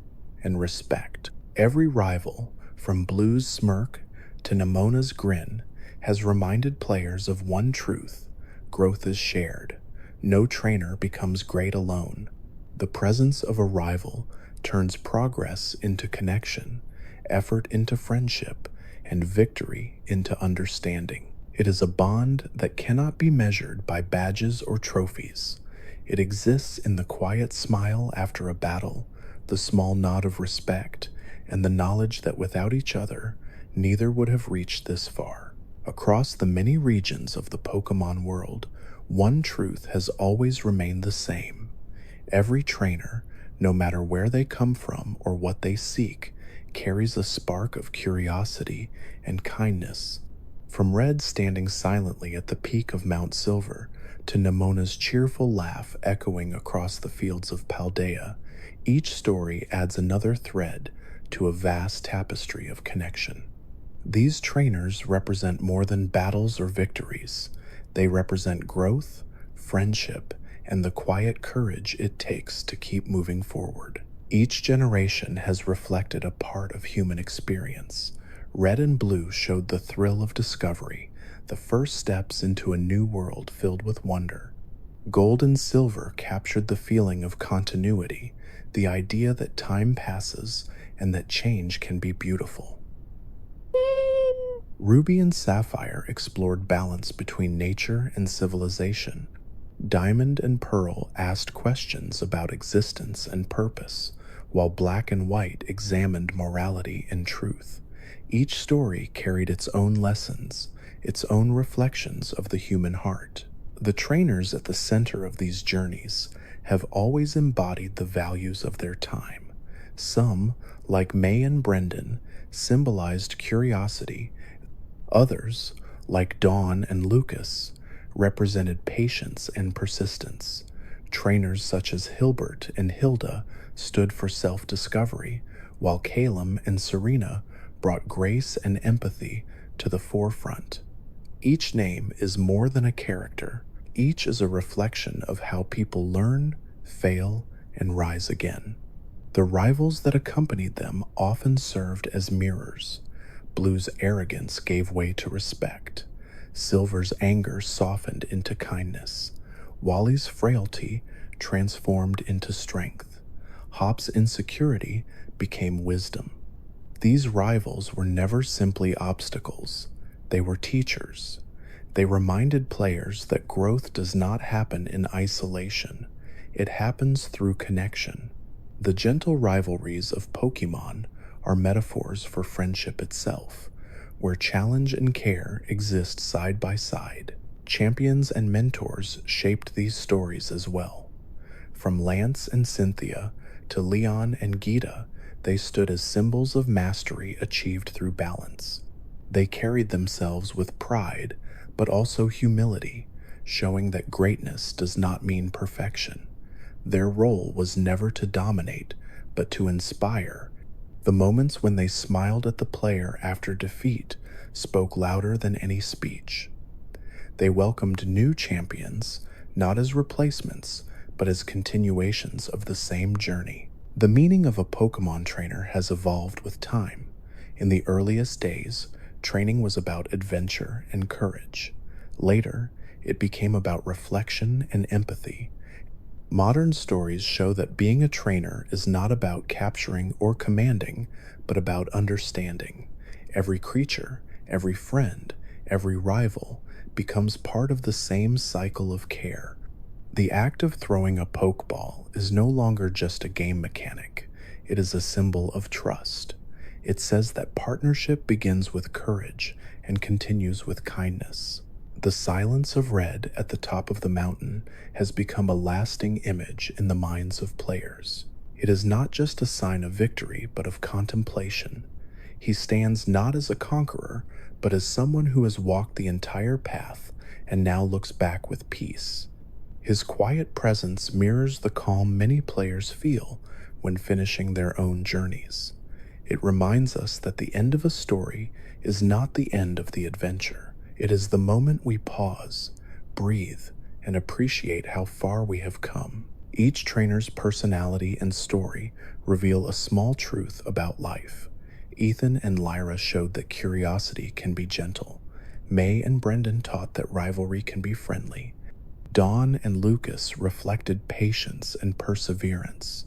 and respect. Every rival, from Blue's smirk to Nimona's grin, has reminded players of one truth: growth is shared. No trainer becomes great alone. The presence of a rival turns progress into connection, effort into friendship, and victory into understanding. It is a bond that cannot be measured by badges or trophies. It exists in the quiet smile after a battle, the small nod of respect, and the knowledge that without each other, neither would have reached this far. Across the many regions of the Pokémon world, one truth has always remained the same. Every trainer, no matter where they come from or what they seek, carries a spark of curiosity and kindness. From Red standing silently at the peak of Mount Silver to Nimona's cheerful laugh echoing across the fields of Paldea, each story adds another thread to a vast tapestry of connection. These trainers represent more than battles or victories. They represent growth, friendship, and the quiet courage it takes to keep moving forward. Each generation has reflected a part of human experience. Red and Blue showed the thrill of discovery, the first steps into a new world filled with wonder. Gold and Silver captured the feeling of continuity, the idea that time passes and that change can be beautiful. Ruby and Sapphire explored balance between nature and civilization. Diamond and Pearl asked questions about existence and purpose, while Black and White examined morality and truth. Each story carried its own lessons, its own reflections of the human heart. The trainers at the center of these journeys have always embodied the values of their time. Some, like May and Brendan, symbolized curiosity. Others, like Dawn and Lucas, represented patience and persistence. Trainers such as Hilbert and Hilda stood for self-discovery, while Calum and Serena brought grace and empathy to the forefront. Each name is more than a character. Each is a reflection of how people learn, fail, and rise again. The rivals that accompanied them often served as mirrors. Blue's arrogance gave way to respect. Silver's anger softened into kindness. Wally's frailty transformed into strength. Hop's insecurity became wisdom. These rivals were never simply obstacles, they were teachers. They reminded players that growth does not happen in isolation, it happens through connection. The gentle rivalries of Pokemon are metaphors for friendship itself, where challenge and care exist side by side. Champions and mentors shaped these stories as well. From Lance and Cynthia to Leon and Gita, they stood as symbols of mastery achieved through balance. They carried themselves with pride, but also humility, showing that greatness does not mean perfection. Their role was never to dominate, but to inspire. The moments when they smiled at the player after defeat spoke louder than any speech. They welcomed new champions, not as replacements, but as continuations of the same journey. The meaning of a Pokemon trainer has evolved with time. In the earliest days, training was about adventure and courage. Later, it became about reflection and empathy. Modern stories show that being a trainer is not about capturing or commanding, but about understanding. Every creature, every friend, every rival becomes part of the same cycle of care. The act of throwing a Pokeball is no longer just a game mechanic, it is a symbol of trust. It says that partnership begins with courage and continues with kindness. The silence of Red at the top of the mountain has become a lasting image in the minds of players. It is not just a sign of victory, but of contemplation. He stands not as a conqueror, but as someone who has walked the entire path and now looks back with peace. His quiet presence mirrors the calm many players feel when finishing their own journeys. It reminds us that the end of a story is not the end of the adventure. It is the moment we pause, breathe, and appreciate how far we have come. Each trainer's personality and story reveal a small truth about life. Ethan and Lyra showed that curiosity can be gentle. May and Brendan taught that rivalry can be friendly. Dawn and Lucas reflected patience and perseverance.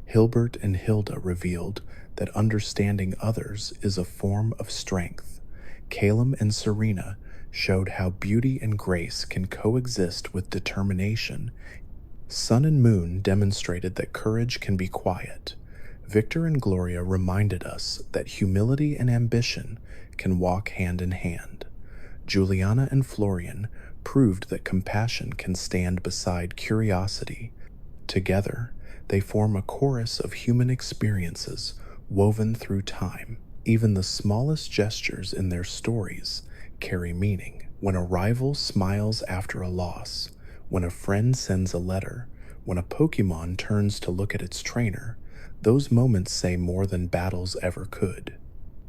Hilbert and Hilda revealed that understanding others is a form of strength. Calum and Serena showed how beauty and grace can coexist with determination. Sun and Moon demonstrated that courage can be quiet. Victor and Gloria reminded us that humility and ambition can walk hand in hand. Juliana and Florian proved that compassion can stand beside curiosity. Together, they form a chorus of human experiences woven through time. Even the smallest gestures in their stories carry meaning. When a rival smiles after a loss, when a friend sends a letter, when a Pokemon turns to look at its trainer, those moments say more than battles ever could.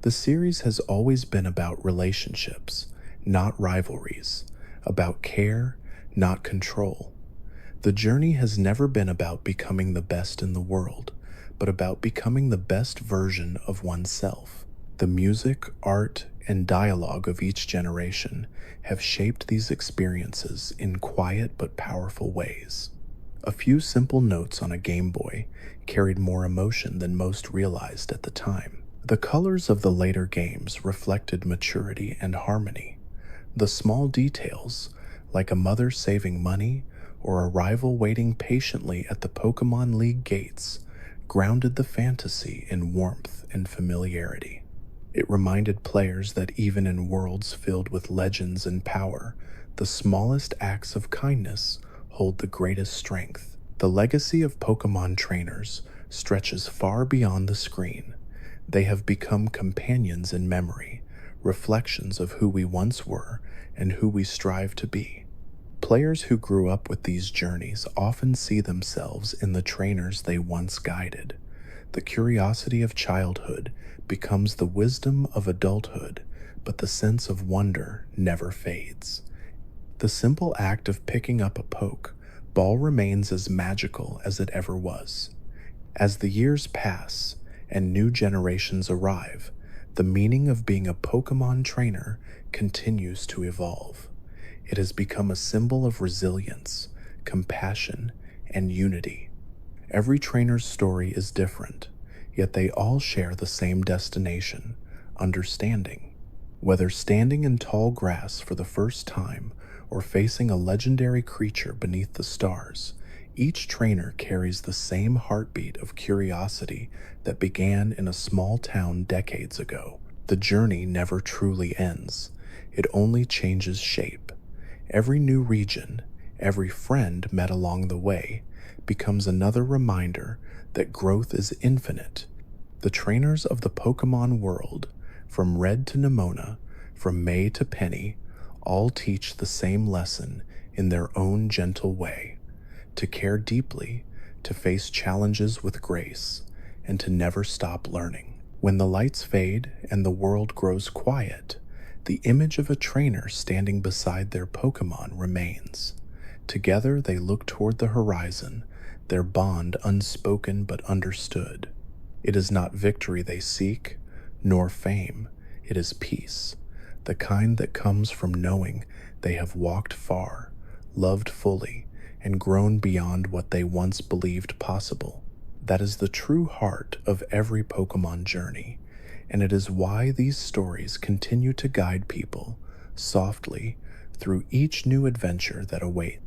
The series has always been about relationships, not rivalries, about care, not control. The journey has never been about becoming the best in the world, but about becoming the best version of oneself. The music, art, and dialogue of each generation have shaped these experiences in quiet but powerful ways. A few simple notes on a Game Boy carried more emotion than most realized at the time. The colors of the later games reflected maturity and harmony. The small details, like a mother saving money or a rival waiting patiently at the Pokemon League gates, grounded the fantasy in warmth and familiarity. It reminded players that even in worlds filled with legends and power, the smallest acts of kindness hold the greatest strength. The legacy of Pokemon trainers stretches far beyond the screen. They have become companions in memory, reflections of who we once were and who we strive to be. Players who grew up with these journeys often see themselves in the trainers they once guided. The curiosity of childhood becomes the wisdom of adulthood, but the sense of wonder never fades. The simple act of picking up a Poke ball remains as magical as it ever was. As the years pass and new generations arrive, the meaning of being a Pokemon trainer continues to evolve. It has become a symbol of resilience, compassion, and unity. Every trainer's story is different, yet they all share the same destination: understanding. Whether standing in tall grass for the first time or facing a legendary creature beneath the stars, each trainer carries the same heartbeat of curiosity that began in a small town decades ago. The journey never truly ends, it only changes shape. Every new region, every friend met along the way, becomes another reminder that growth is infinite. The trainers of the Pokemon world, from Red to Nimona, from May to Penny, all teach the same lesson in their own gentle way: to care deeply, to face challenges with grace, and to never stop learning. When the lights fade and the world grows quiet, the image of a trainer standing beside their Pokemon remains. Together they look toward the horizon, their bond unspoken but understood. It is not victory they seek, nor fame, it is peace, the kind that comes from knowing they have walked far, loved fully, and grown beyond what they once believed possible. That is the true heart of every Pokemon journey, and it is why these stories continue to guide people softly through each new adventure that awaits.